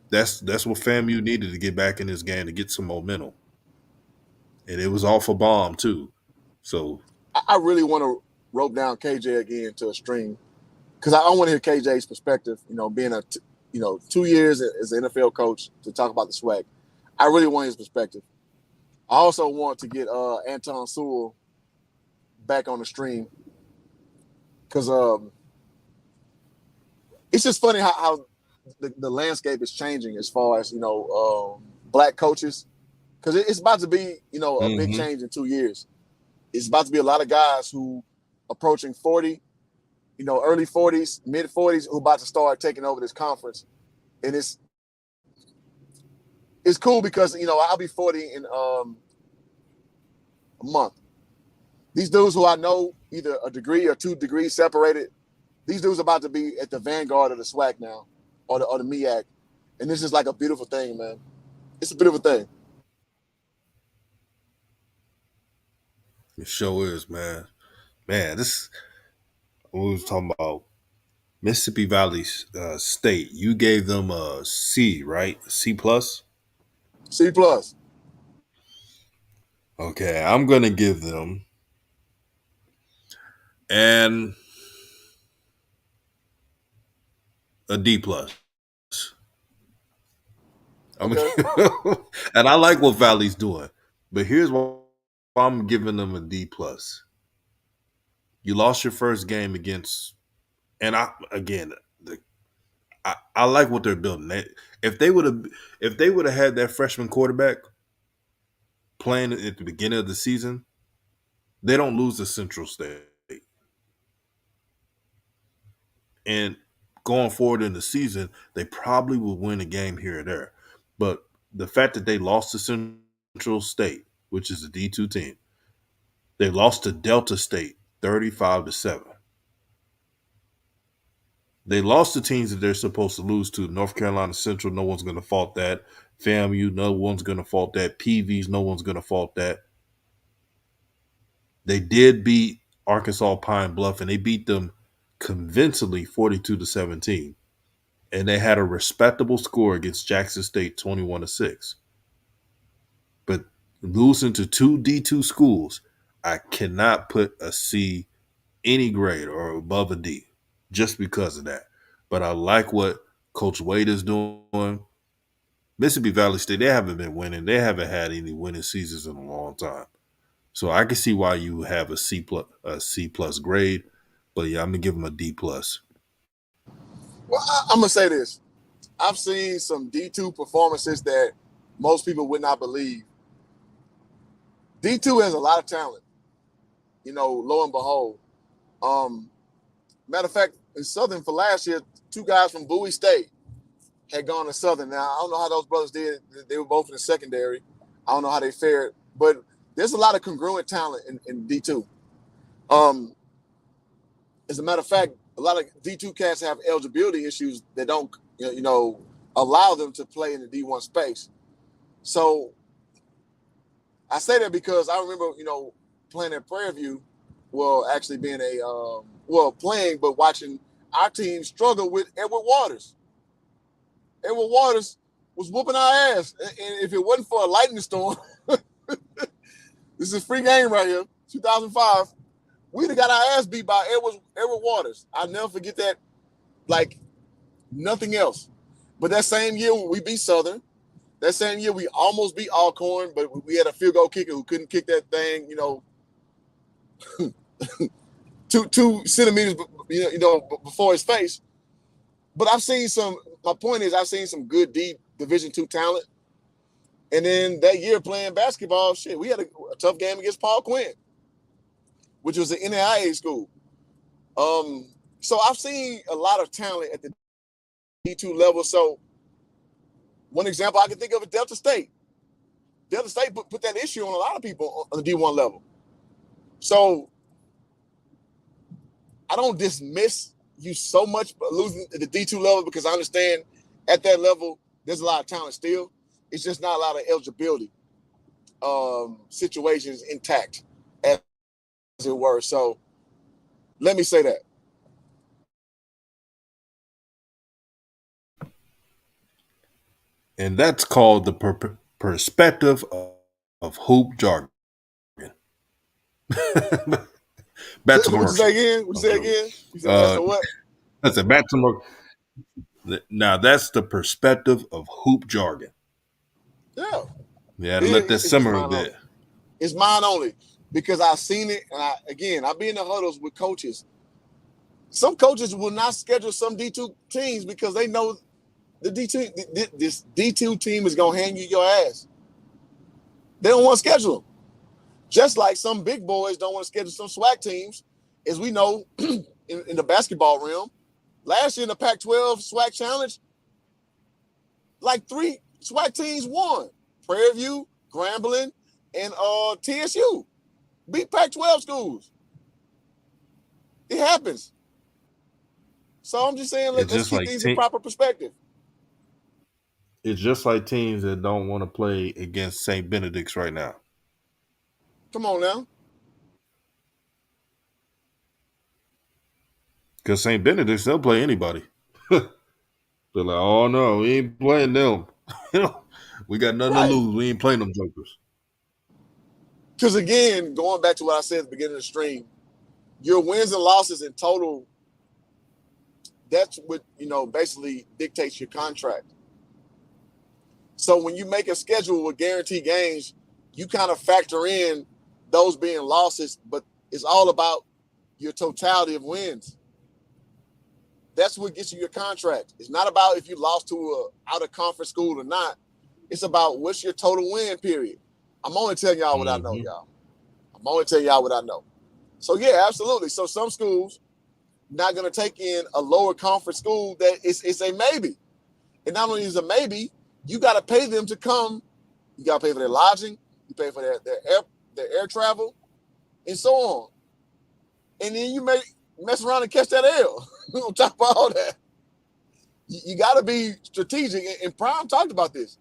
That's what FAMU needed to get back in this game to get some momentum, and it was off a bomb too. So I really want to rope down KJ again to a stream because I want to hear KJ's perspective. Being 2 years as an NFL coach to talk about the swag. I really want his perspective. I also want to get Anton Sewell back on the stream because it's just funny how the landscape is changing as far as black coaches because it's about to be a big mm-hmm. change in 2 years. It's about to be a lot of guys who approaching 40, early 40s, mid 40s, who about to start taking over this conference, and it's cool because I'll be 40 in a month. These dudes who I know either a degree or 2 degrees separated, these dudes are about to be at the vanguard of the SWAC now, or the MEAC, and this is like a beautiful thing, man. It's a beautiful thing. It sure is, man. Man, this we was talking about Mississippi Valley State. You gave them a C, right? C plus. C plus. Okay, I'm gonna give them and a D plus. I mean, Okay. and I like what Valley's doing, but here's why I'm giving them a D plus. You lost your first game against, and I like what they're building. If they would have, if they would have had that freshman quarterback playing at the beginning of the season, they don't lose to Central State. And going forward in the season, they probably will win a game here or there. But the fact that they lost to Central State, which is a D2 team, they lost to Delta State 35-7. They lost the teams that they're supposed to lose to. North Carolina Central, no one's going to fault that. FAMU, no one's going to fault that. PVs, no one's going to fault that. They did beat Arkansas Pine Bluff, and they beat them convincingly 42-17. And they had a respectable score against Jackson State 21-6. But losing to two D2 schools, I cannot put a C any grade or above a D just because of that. But I like what Coach Wade is doing. Mississippi Valley State, they haven't been winning. They haven't had any winning seasons in a long time. So I can see why you have a C plus grade. But yeah, I'm gonna give them a D plus. Well, I'm gonna say this. I've seen some D2 performances that most people would not believe. D2 has a lot of talent. Lo and behold. Um, Matter of fact, in Southern for last year, 2 guys from Bowie State had gone to Southern. Now, I don't know how those brothers did. They were both in the secondary. I don't know how they fared, but there's a lot of congruent talent in D2. Um, as a matter of fact, a lot of D2 cats have eligibility issues that don't, allow them to play in the D1 space. So I say that because I remember, playing at Prairie View, well, actually being playing, but watching our team struggle with Edward Waters. Edward Waters was whooping our ass, and if it wasn't for a lightning storm, this is a free game right here, 2005. We'd have got our ass beat by Edward Waters. I'll never forget that, like nothing else. But that same year we beat Southern. That same year we almost beat Alcorn, but we had a field goal kicker who couldn't kick that thing, 2 centimeters, before his face. But I've seen some. My point is, I've seen some good deep Division II talent. And then that year playing basketball, shit, we had a tough game against Paul Quinn, which was an NAIA school. So I've seen a lot of talent at the D2 level. So one example I can think of is Delta State. Delta State put that issue on a lot of people on the D1 level. So I don't dismiss you so much losing at the D2 level, because I understand at that level there's a lot of talent still. It's just not a lot of eligibility situations intact, as it were. So let me say that. And that's called the perspective of hoop jargon. Back to What you say commercial. again? What you say again? You said that's Uh, a what? that's a back to now. That's the perspective of hoop jargon. Yeah. We had to let that It's simmer a mine only. bit. It's mine only, because I've seen it, and I be in the huddles with coaches. Some coaches will not schedule some D2 teams because they know this D2 team is gonna hand you your ass. They don't want to schedule them. Just like some big boys don't want to schedule some SWAC teams, as we know in the basketball realm. Last year in the Pac-12 SWAC Challenge, like 3 SWAC teams won. Prairie View, Grambling, and TSU beat Pac-12 schools. It happens. So I'm just saying, It's let's just keep like things in proper perspective. it's just like teams that don't want to play against St. Benedict's right now. Come on now. Because St. Benedict's, they'll play anybody. They're like, oh no, we ain't playing them. We got nothing to Right. lose. We ain't playing them jokers. Because again, going back to what I said at the beginning of the stream, your wins and losses in total, that's what, basically dictates your contract. So when you make a schedule with guaranteed games, you kind of factor in those being losses, but it's all about your totality of wins. That's what gets you your contract. It's not about if you lost to a out of conference school or not. It's about what's your total win period. I'm only telling y'all what I know, y'all. I'm only telling y'all what I know. So yeah, absolutely. So some schools not going to take in a lower conference school that it's a maybe. And not only is a maybe, you got to pay them to come. You got to pay for their lodging. You pay for their air travel, and so on. And then you may mess around and catch that L on top of all that. You got to be strategic. And Prime talked about this.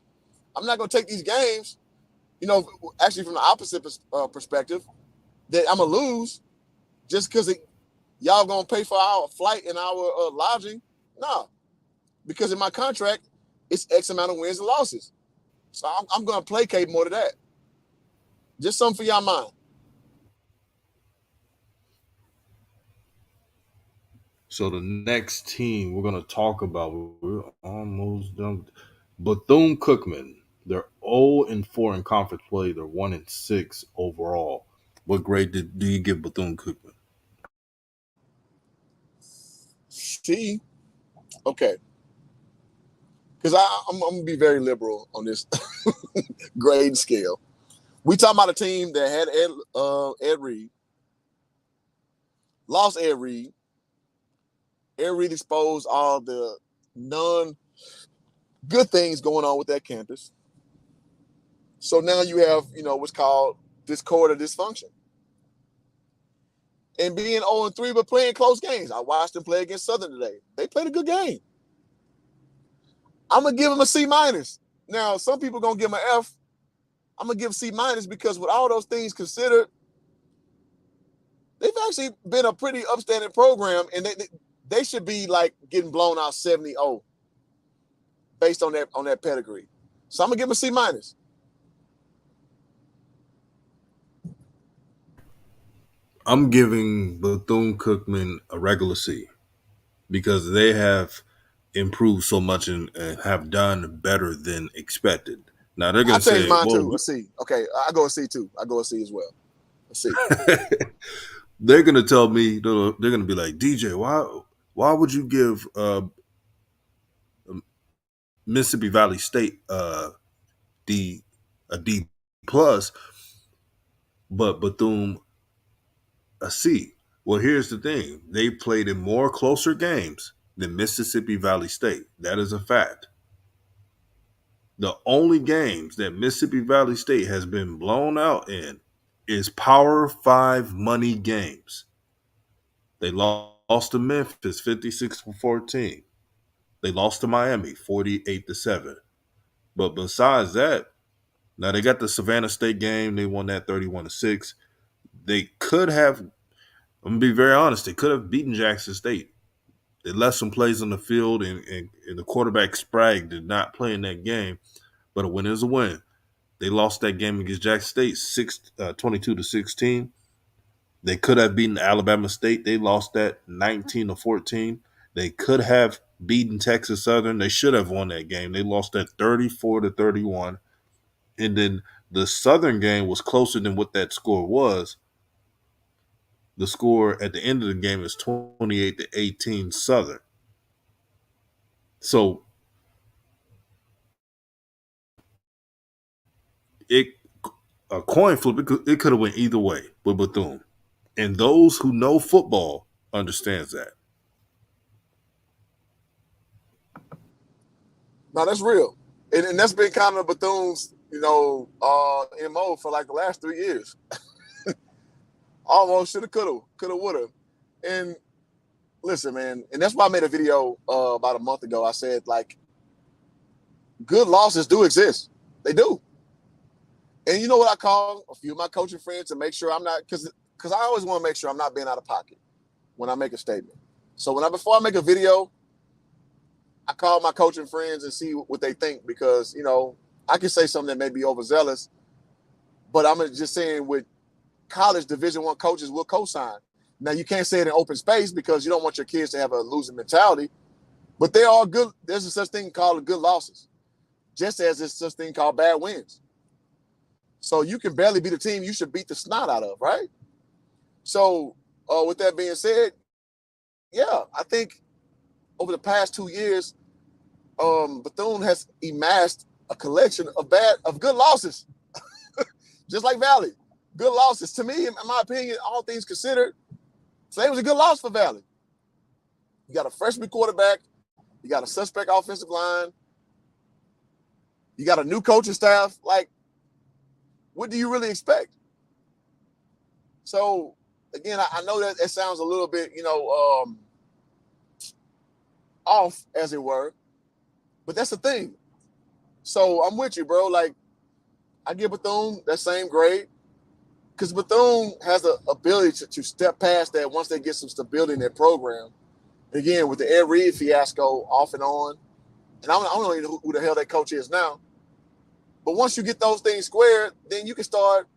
I'm not going to take these games, actually from the opposite perspective, that I'm going to lose just because y'all going to pay for our flight and our lodging. No, because in my contract, it's X amount of wins and losses. So I'm going to placate more to that. Just something for y'all mind. So the next team we're gonna talk about, we're almost done. Bethune Cookman. They're 0-4 in conference play. They're 1-6 overall. What grade do you give Bethune Cookman? See, okay, because I'm going to be very liberal on this grade scale. We talking about a team that had Ed Reed, lost Ed Reed. Ed Reed exposed all the non-good things going on with that campus. So now you have, what's called discord or dysfunction. And being 0-3, but playing close games. I watched them play against Southern today. They played a good game. I'm going to give them a C-. Now, some people going to give them an F. I'm going to give C- because with all those things considered, they've actually been a pretty upstanding program, and they should be like getting blown out 70-0 based on that pedigree. So I'm gonna give them a C minus. I'm giving Bethune-Cookman a regular C because they have improved so much and have done better than expected. Now they're I going to changed say, mine well, to a C. Okay, I go a C too. I go a C as well. A C. they're going to tell me, they're going to be like, DJ, why would you give Mississippi Valley State D a D plus, but Bethune a C? Well, here's the thing: they played in more closer games than Mississippi Valley State. That is a fact. The only games that Mississippi Valley State has been blown out in is Power Five money games. They lost to Memphis 56-14. They lost to Miami 48-7. But besides that, now they got the Savannah State game. They won that 31-6. They could have, I'm gonna be very honest, they could have beaten Jackson State. They left some plays on the field, and the quarterback Sprague did not play in that game. But a win is a win. They lost that game against Jackson State 22-16. They could have beaten Alabama State. They lost that 19-14. They could have beaten Texas Southern. They should have won that game. They lost that 34-31. And then the Southern game was closer than what that score was. The score at the end of the game is 28-18 Southern. So it a coin flip. It could have went either way with Bethune, and those who know football understands that. Now that's real, and that's been kind of Bethune's, MO for like the last 3 years. Almost shoulda, coulda, woulda. And listen, man, and that's why I made a video about a month ago. I said like, good losses do exist. They do. And you know what I call a few of my coaching friends to make sure I'm not, because I always want to make sure I'm not being out of pocket when I make a statement. So before I make a video, I call my coaching friends and see what they think, because I can say something that may be overzealous, but I'm just saying with college Division I coaches will co-sign. Now you can't say it in open space because you don't want your kids to have a losing mentality, but they are good. There's a such thing called good losses, just as there's such thing called bad wins. So you can barely beat a team you should beat the snot out of, right? So with that being said, yeah, I think over the past 2 years, Bethune has amassed a collection of good losses, just like Valley. Good losses. To me, in my opinion, all things considered, today was a good loss for Valley. You got a freshman quarterback. You got a suspect offensive line. You got a new coaching staff. Like, what do you really expect? So, again, I know that it sounds a little bit, off, as it were, but that's the thing. So I'm with you, bro. Like, I give Bethune that same grade because Bethune has the ability to step past that once they get some stability in their program. And again, with the Ed Reed fiasco off and on, and I don't even know who the hell that coach is now. But once you get those things squared, then you can start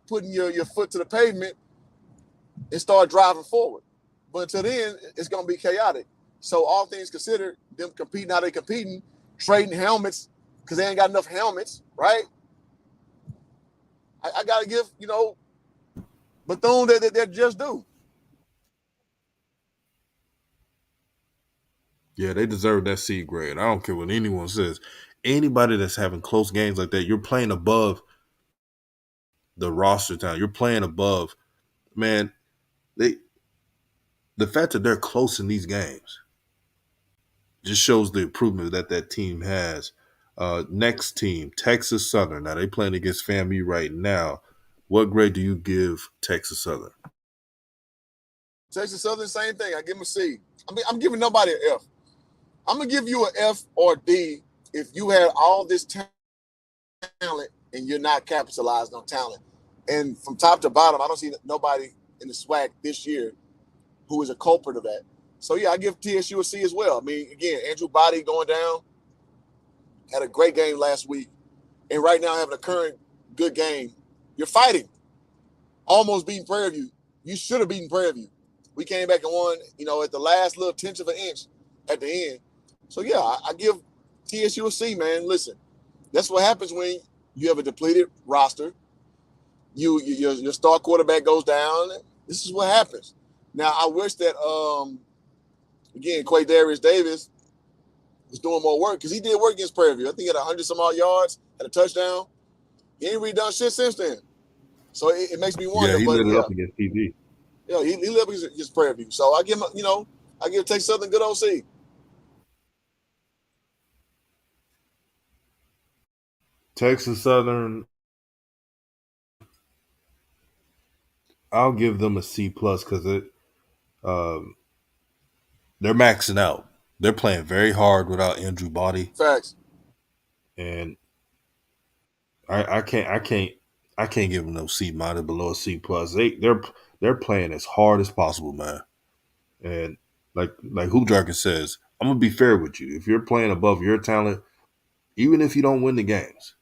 putting your foot to the pavement and start driving forward. But until then, it's going to be chaotic. So all things considered, them competing how they competing, trading helmets because they ain't got enough helmets, right? I got to give, Bethune they're just due. Yeah, they deserve that C grade. I don't care what anyone says. Anybody that's having close games like that, you're playing above the roster time. You're playing above, man. They the fact that they're close in these games just shows the improvement that team has. Next team, Texas Southern. Now they playing against FAMU right now. What grade do you give Texas Southern? Texas Southern, same thing. I give them a C. I mean, I'm giving nobody an F. I'm going to give you an F or D if you had all this talent and you're not capitalized on talent. And from top to bottom, I don't see nobody in the Swac this year who is a culprit of that. So yeah, I give TSU a C as well. I mean, again, Andrew Body going down, had a great game last week, and right now having a current good game. You're fighting, almost beating Prairie View. You should have beaten Prairie View. We came back and won, at the last little tenth of an inch at the end. So yeah, I give TSU a C, man. Listen, that's what happens when you have a depleted roster. Your star quarterback goes down. This is what happens. Now I wish that again Quay Darius Davis was doing more work because he did work against Prairie View. I think he had 100 some odd yards, had a touchdown. He ain't really done shit since then. So it makes me Yeah, wonder. he But lit it yeah, up against TV. he lived against Prairie View. So I give him, I give Texas Southern good OC. Texas Southern, I'll give them a C plus because um, they're maxing out. They're playing very hard without Andrew Body, Facts. and I can't give them no C minus below a C plus. They're playing as hard as possible, man. And like Hoop Jarkin says, I'm gonna be fair with you. If you're playing above your talent, even if you don't win the games,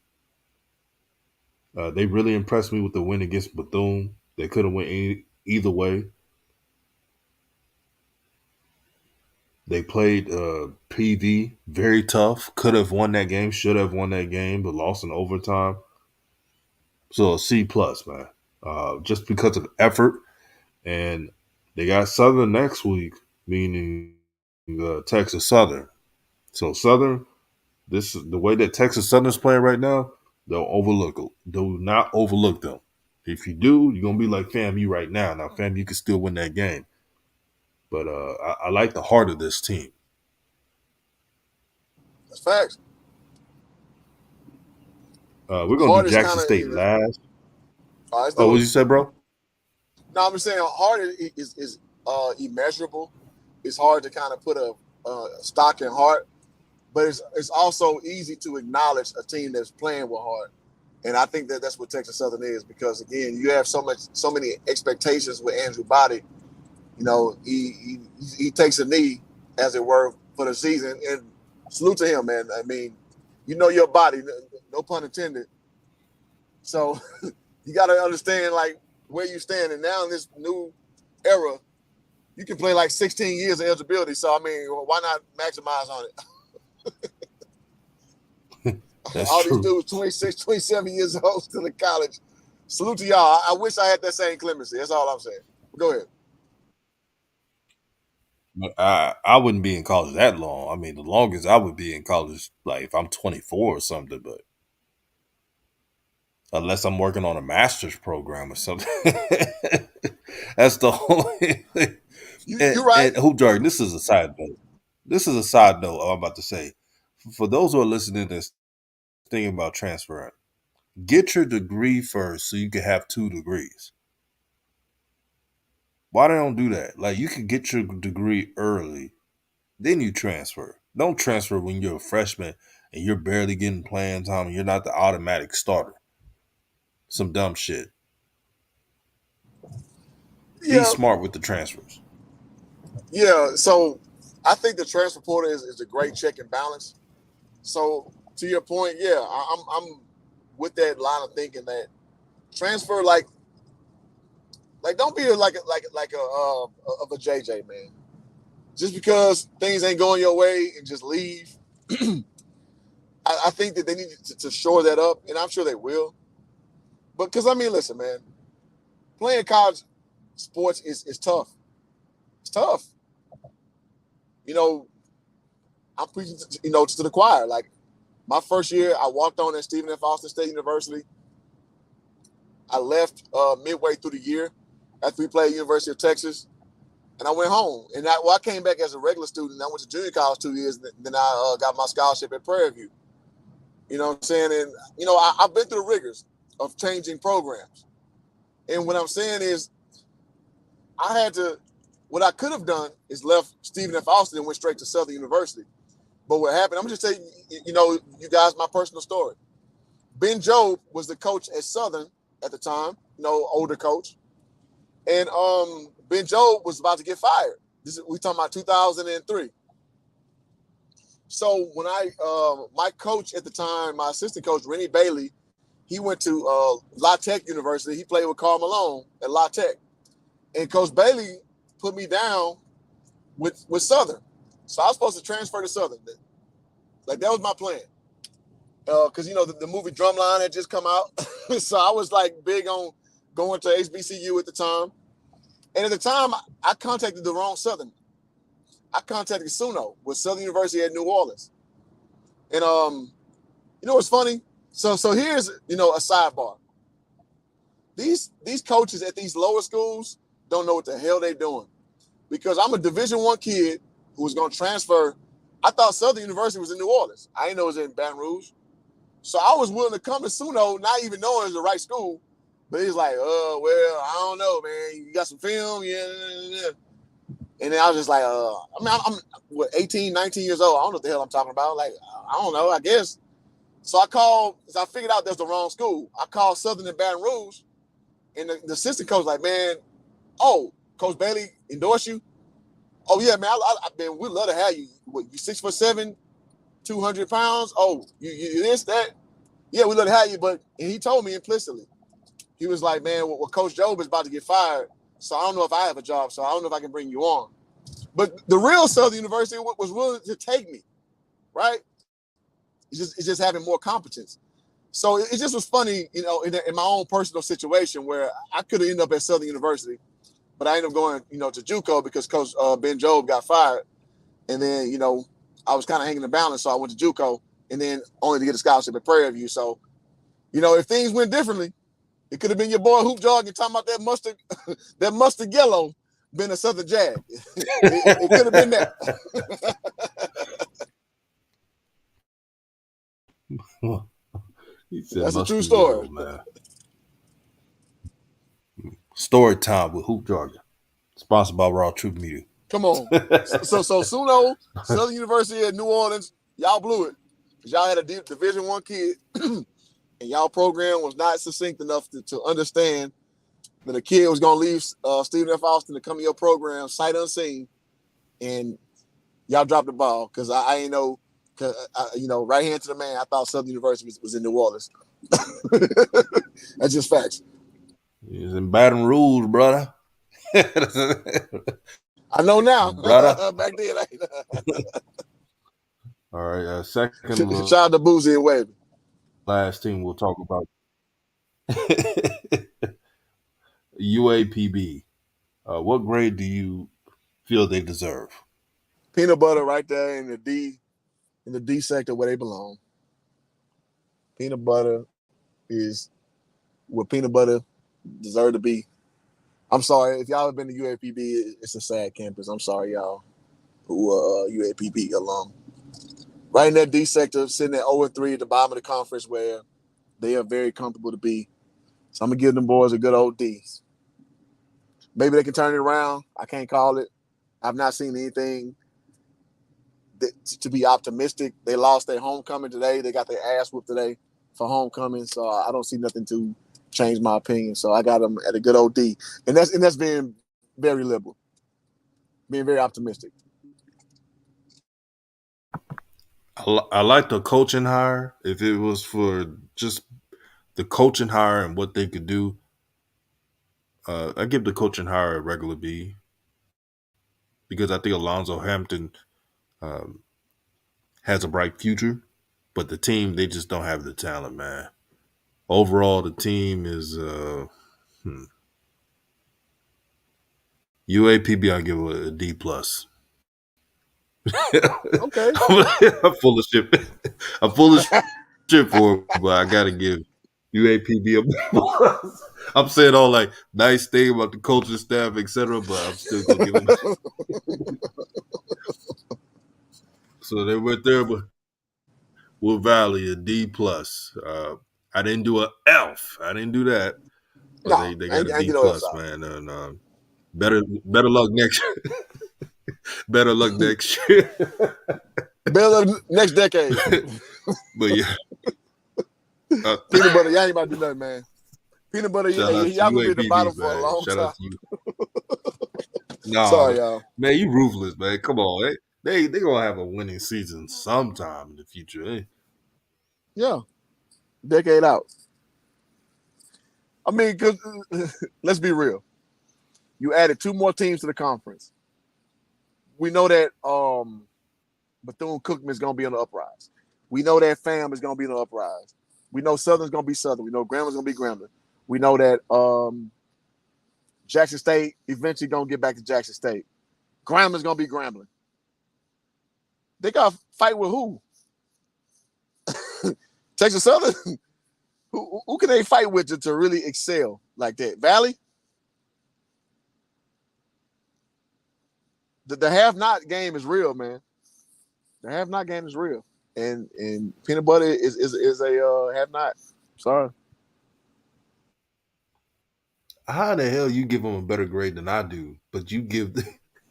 they really impressed me with the win against Bethune. They could have went either way. They played PV very tough. Could have won that game. Should have won that game, but lost in overtime. So a C plus, man. Just because of effort, and they got Southern next week, meaning Texas Southern. So Southern, this is the way that Texas Southern's playing right now. They'll overlook. Do not overlook them. If you do, you're gonna be like FAMU right now. Now FAMU can still win that game, but I like the heart of this team. That's facts. We're gonna do Hard is Jackson kind of. State last. All right, let's Oh, do what it. you said, bro? No, I'm saying hard is immeasurable. It's hard to kind of put a stock in heart, but it's also easy to acknowledge a team that's playing with heart. And I think that that's what Texas Southern is because again, you have so many expectations with Andrew Body. He takes a knee, as it were, for the season. And salute to him, man. I mean, you know your body, no pun intended. So you got to understand like where you stand. And now in this new era, you can play like 16 years of eligibility. So I mean, why not maximize on it? That's All these true. dudes, 26, 27 years old, still in college. Salute to y'all. I wish I had that same clemency. That's all I'm saying. Go ahead. But I wouldn't be in college that long. I mean, the longest I would be in college, like if I'm 24 or something, but unless I'm working on a master's program or something. That's the only thing. You're right. And Hoop Jargon, this is a side note. This is a side note I'm about to say. For those who are listening that's thinking about transferring, get your degree first so you can have 2 degrees. Why they don't do that? Like you can get your degree early, then you transfer. Don't transfer when you're a freshman and you're barely getting playing time and you're not the automatic starter. Some dumb shit. Be Yeah, smart with the transfers. yeah. So I think the transfer portal is a great check and balance. So to your point, yeah, I'm with that line of thinking that transfer like don't be like a of a JJ man. Just because things ain't going your way and just leave. I think that they need to shore that up, and I'm sure they will. But because I mean, listen, man, playing college sports is tough. It's tough. You know, I'm preaching to the choir. Like my first year, I walked on at Stephen F. Austin State University. I left midway through the year after we played University of Texas, and I went home. And I came back as a regular student. I went to junior college 2 years, and then I got my scholarship at Prairie View. You know what I'm saying? And I've been through the rigors of changing programs. And what I'm saying is, I had to. What I could have done is left Stephen F. Austin and went straight to Southern University. But what happened? I'm just telling you guys, my personal story. Ben Jobe was the coach at Southern at the time, older coach. and Ben Jobe was about to get fired. We talking about 2003. So when my coach at the time, my assistant coach Rennie Bailey, he went to La Tech University. He played with Karl Malone at La Tech, and Coach Bailey put me down with Southern. So I was supposed to transfer to Southern. Like that was my plan. Because the movie Drumline had just come out, so I was like big on going to HBCU at the time. And at the time, I contacted the wrong Southern. I contacted Suno with Southern University at New Orleans. And what's funny? So here's a sidebar. These coaches at these lower schools don't know what the hell they're doing, because I'm a Division I kid who was going to transfer. I thought Southern University was in New Orleans. I didn't know it was in Baton Rouge. So I was willing to come to Suno, not even knowing it was the right school. But he's like, well, I don't know, man. You got some film? Yeah. And then I was just like, I'm 18, 19 years old. I don't know what the hell I'm talking about. Like, I don't know, I guess. So I figured out that's the wrong school. I called Southern in Baton Rouge, and the assistant coach like, man, Coach Bailey endorsed you? Oh, yeah, man, man, we'd love to have you. What, you 6'7", 200 pounds? Oh, you this, that? Yeah, we'd love to have you. But and he told me implicitly, he was like, man, well, Coach Jobe is about to get fired, so I don't know if I have a job, so I don't know if I can bring you on. But the real Southern University was willing to take me, right? It's just having more competence. So it just was funny, in my own personal situation where I could have ended up at Southern University, but I ended up going, to JUCO because Coach Ben Jobe got fired. And then, I was kind of hanging the balance, so I went to JUCO, and then only to get a scholarship at Prairie View. So, if things went differently, it could have been your boy Hoop Jargon talking about that mustard, that mustard yellow, been a Southern Jag. It could have been that. He said, That's a true yellow, story. man. Story time with Hoop Jargon, sponsored by RawTruth Media. Come on. So Suno, Southern University at New Orleans, y'all blew it. Because y'all had a Division I kid, and y'all program was not succinct enough to understand that a kid was going to leave Stephen F. Austin to come to your program sight unseen, and y'all dropped the ball because I ain't know, right hand to the man, I thought Southern University was in New Orleans. That's just facts. He's in Baton Rouge, brother. I know now. Brother. Back then. All right. Second. Shout out to Boozy and Wavy. Last team we'll talk about. UAPB. What grade do you feel they deserve? Peanut butter right there in the D sector where they belong. Peanut butter is what peanut butter deserve to be. I'm sorry if y'all have been to UAPB. It's a sad campus. I'm sorry, y'all who are UAPB alum. Right in that D sector, sitting at 0-3 at the bottom of the conference, where they are very comfortable to be. So I'm gonna give them boys a good old D. Maybe they can turn it around. I can't call it. I've not seen anything to be optimistic. They lost their homecoming today. They got their ass whooped today for homecoming. So I don't see nothing to change my opinion. So I got them at a good old D. And that's being very liberal, being very optimistic. I like the coaching hire. If it was for just the coaching hire and what they could do, I give the coaching hire a regular B, because I think Alonzo Hampton has a bright future, but the team, they just don't have the talent, man. Overall, the team is UAPB. I'll give it a D plus. Okay. I'm full of shit. I'm full of shit for it, but I gotta give UAPB a B plus. I'm saying all like nice thing about the coaching staff, etc., but I'm still gonna give them. So they went there, but with Valley a D plus. I didn't do a F. I didn't do that, but No, they I got a ain't D get no else plus, out. man. And better luck next. Better luck next year. Better next decade. But yeah, Peanut butter, y'all ain't about to do nothing, man. Peanut butter, Shout out to y'all gonna be at the UAPB, bottom for a man. long Shout out time. to you. Nah, Sorry, y'all. man, you ruthless, man. Come on, they gonna have a winning season sometime in the future. Yeah, decade out. I mean, cause let's be real. You added two more teams to the conference. We know that Bethune Cookman is gonna be on the uprise. We know that FAM is gonna be on the uprise. We know Southern's gonna be Southern. We know Gramblin's gonna be Grambling. We know that Jackson State eventually gonna get back to Jackson State. Grambling's gonna be Grambling. They got to fight with who? Texas Southern. Who can they fight with to really excel like that? Valley. The have not game is real, man. The have not game is real, and peanut butter is a have not. Sorry, How the hell you give them a better grade than I do, but you give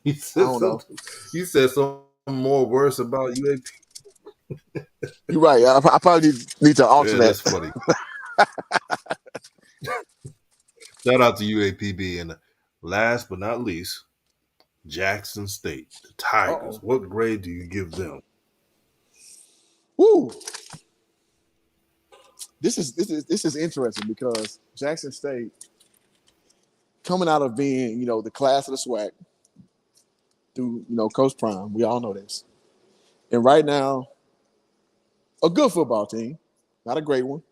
you I said don't know. something you said something more worse about UAP. You're right. I probably need to alter Yeah, that. that's funny. Shout out to UAPB and last but not least, Jackson State, the Tigers. Uh-oh. What grade do you give them? Woo. This is interesting because Jackson State coming out of being the class of the SWAC through Coach Prime. We all know this, and right now a good football team, not a great one.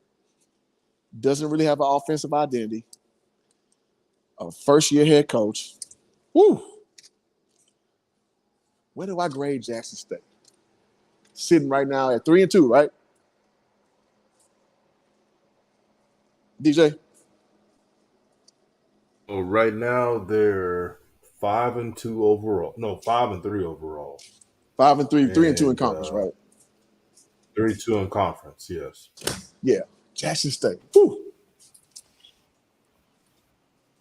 Doesn't really have an offensive identity. A first year head coach. Woo. Where do I grade Jackson State? Sitting right now at 3-2, right? DJ? So right now they're 5-2 overall. No, 5-3 overall, 5-3, 3-2 in and conference, right? 32 in conference. Yes. Yeah. Jackson State. Woo.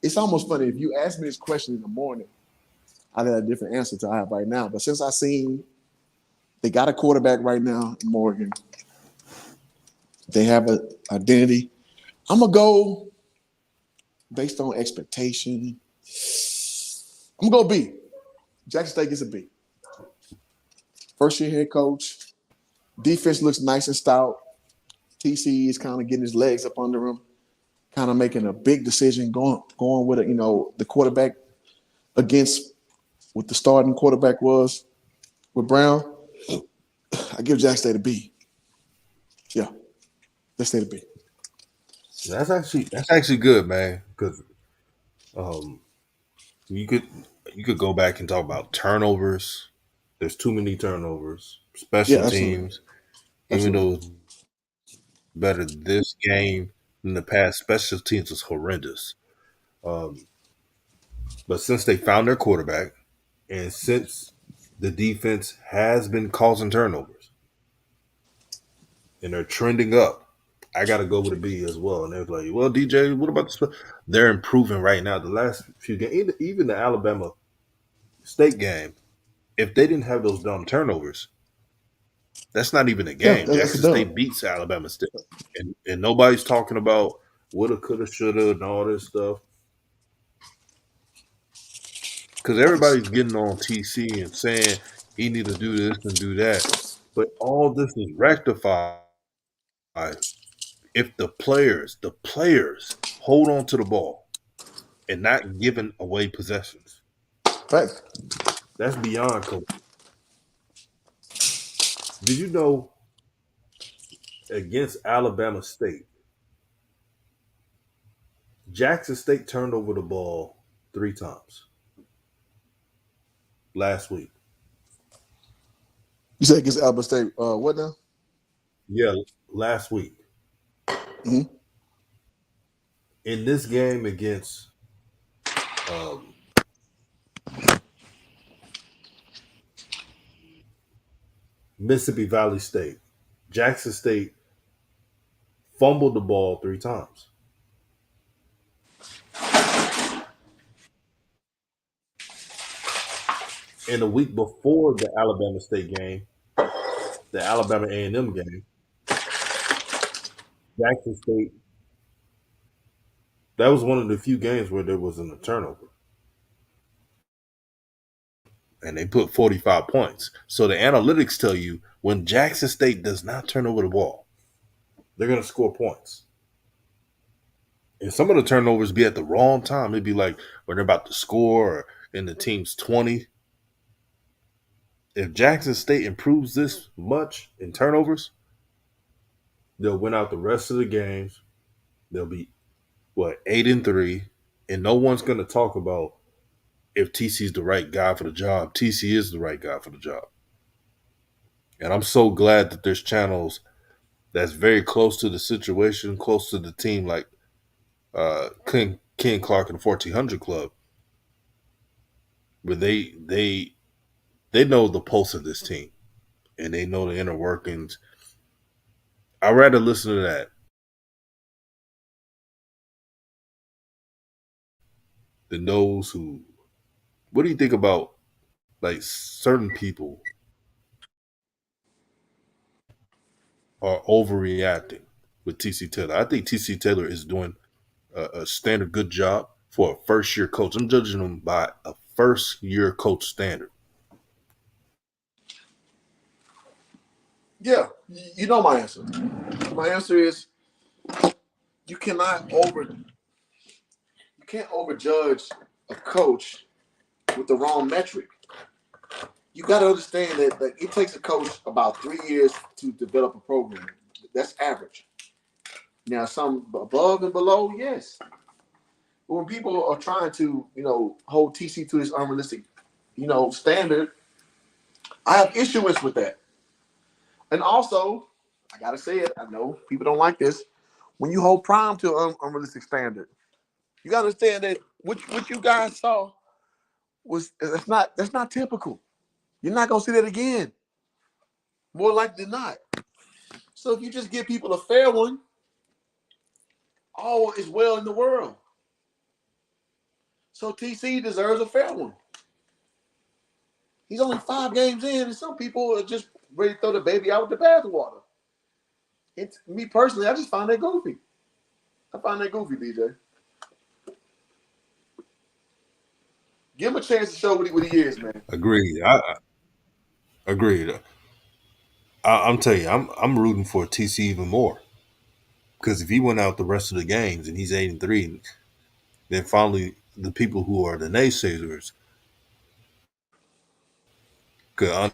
It's almost funny. If you asked me this question in the morning, I'd have a different answer to I have right now. But since I seen they got a quarterback right now in Morgan, they have an identity. I'm gonna go based on expectation. I'm gonna go B. Jackson State gets a B. First year head coach. Defense looks nice and stout. TC is kind of getting his legs up under him, kind of making a big decision, going with the quarterback against what the starting quarterback was with Brown. I give Jack State a B. Yeah, let's say a B. That's actually good, man. Because um, you could you could go back and talk about turnovers. There's too many turnovers. Yeah, Special absolutely, teams, even absolutely. though it's better this game than the past, special teams was horrendous. Um, but since they found their quarterback, and since the defense has been causing turnovers and they're trending up, I got to go with a B as well. And they're like, well, DJ, what about the? They're improving right now. The last few games, even the Alabama State game, if they didn't have those dumb turnovers, that's not even a Yeah, game. that's a Jackson dub. State beats Alabama State, and nobody's talking about woulda, coulda, shoulda, and all this stuff because Facts. everybody's getting on TC and saying he need to do this and do that, but all this is rectified if the players hold on to the ball and not giving away possessions. Facts. That's beyond coach. Did you know against Alabama State, Jackson State turned over the ball 3 times last week? You said against Alabama State. What now? Yeah, last week. Mm-hmm. In this game against um, Mississippi Valley State, Jackson State fumbled the ball 3 times. In the week before the Alabama State game, the Alabama A&M game, Jackson State That was one of the few games where there wasn't a turnover, and they put 45 points. So the analytics tell you when Jackson State does not turn over the ball, they're going to score points. And some of the turnovers be at the wrong time. It'd be like when they're about to score or in the team's 20. If Jackson State improves this much in turnovers, they'll win out the rest of the games. They'll be what 8-3, and no one's going to talk about if TC's the right guy for the job. TC is the right guy for the job, and I'm so glad that there's channels that's very close to the situation, close to the team, like Ken Clark and the 1400 Club, where they know the pulse of this team and they know the inner workings. I'd rather listen to that than those who. What do you think about like certain people are overreacting with TC Taylor? I think TC Taylor is doing a standard good job for a first year coach. I'm judging him by a first year coach standard. Yeah, you know my answer. My answer is you cannot you can't overjudge a coach with the wrong metric. You got to understand that it takes a coach about 3 years to develop a program. That's average. Now, some above and below, yes. But when people are trying to, hold TC to this unrealistic, standard, I have issues with that. And also, I gotta say it. I know people don't like this. When you hold Prime to an unrealistic standard, you gotta understand that what you guys saw was that's not typical. You're not gonna see that again. More likely than not. So if you just give people a fair one, all is well in the world. So TC deserves a fair one. He's only 5 games in, and some people are just ready to throw the baby out with the bathwater. It's me personally, I just find that goofy. I find that goofy, BJ. Give him a chance to show what he is, man. Agreed. Agreed. I'm telling you, I'm rooting for TC even more because if he went out the rest of the games and he's 8-3, then finally the people who are the naysayers could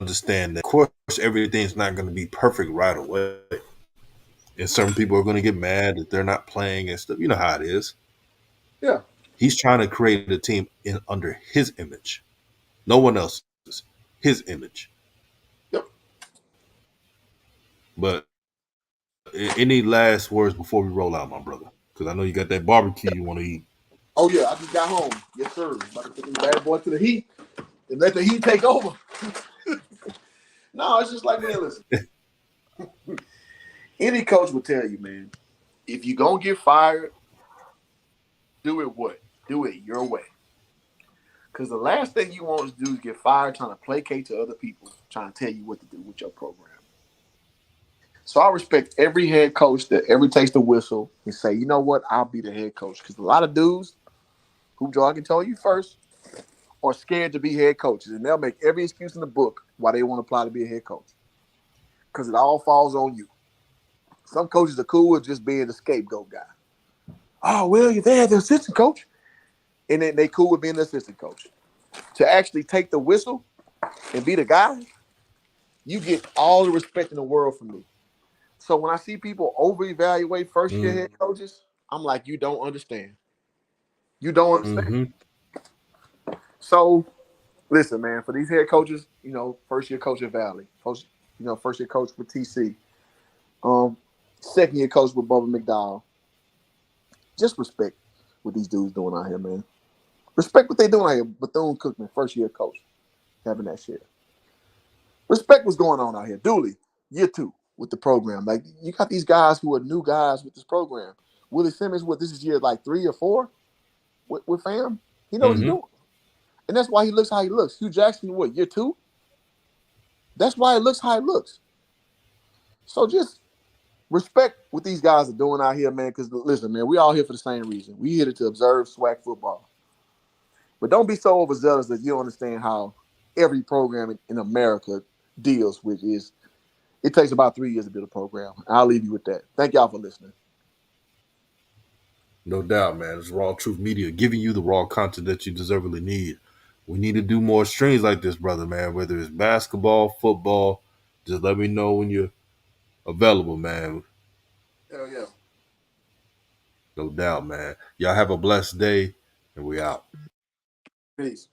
understand that. Of course, everything's not going to be perfect right away, and certain people are going to get mad that they're not playing and stuff. You know how it is. Yeah. He's trying to create a team under his image, no one else's, his image. Yep. But any last words before we roll out, my brother? Because I know you got that barbecue you want to eat. Oh yeah, I just got home. Yes, sir. About to take the bad boy to the heat and let the heat take over. No, it's just like, man, listen. Any coach will tell you, man, if you're gonna get fired, do it what? Do it your way. Because the last thing you want to do is get fired trying to placate to other people, trying to tell you what to do with your program. So I respect every head coach that ever takes the whistle and say, you know what, I'll be the head coach. Because a lot of dudes who Joe, I can tell you first, are scared to be head coaches. And they'll make every excuse in the book why they want to apply to be a head coach. Because it all falls on you. Some coaches are cool with just being the scapegoat guy. Oh, well, you're there, the assistant coach. And then they cool with being the assistant coach. To actually take the whistle and be the guy, you get all the respect in the world from me. So when I see people over-evaluate first-year head coaches, I'm like, you don't understand. You don't understand. Mm-hmm. So listen, man, for these head coaches, first-year coach at Valley, first-year coach with TC, second-year coach with Bubba McDowell, just respect what these dudes doing out here, man. Respect what they doing out here. Bethune-Cookman, first-year coach, having that shit. Respect what's going on out here. Dooley, year 2 with the program. Like, you got these guys who are new guys with this program. Willie Simmons, this is year like 3 or 4 with fam? He know what he's Mm-hmm. doing. And that's why he looks how he looks. Hugh Jackson, year 2? That's why it looks how it looks. So just respect what these guys are doing out here, man. Because listen, man, we all here for the same reason. We here to observe SWAC football. But don't be so overzealous that you don't understand how every program in America deals with is. It takes about 3 years to build a program. I'll leave you with that. Thank y'all for listening. No doubt, man. It's Raw Truth Media giving you the raw content that you deservedly need. We need to do more streams like this, brother, man. Whether it's basketball, football, just let me know when you're available, man. Hell yeah. No doubt, man. Y'all have a blessed day, and we out. Peace.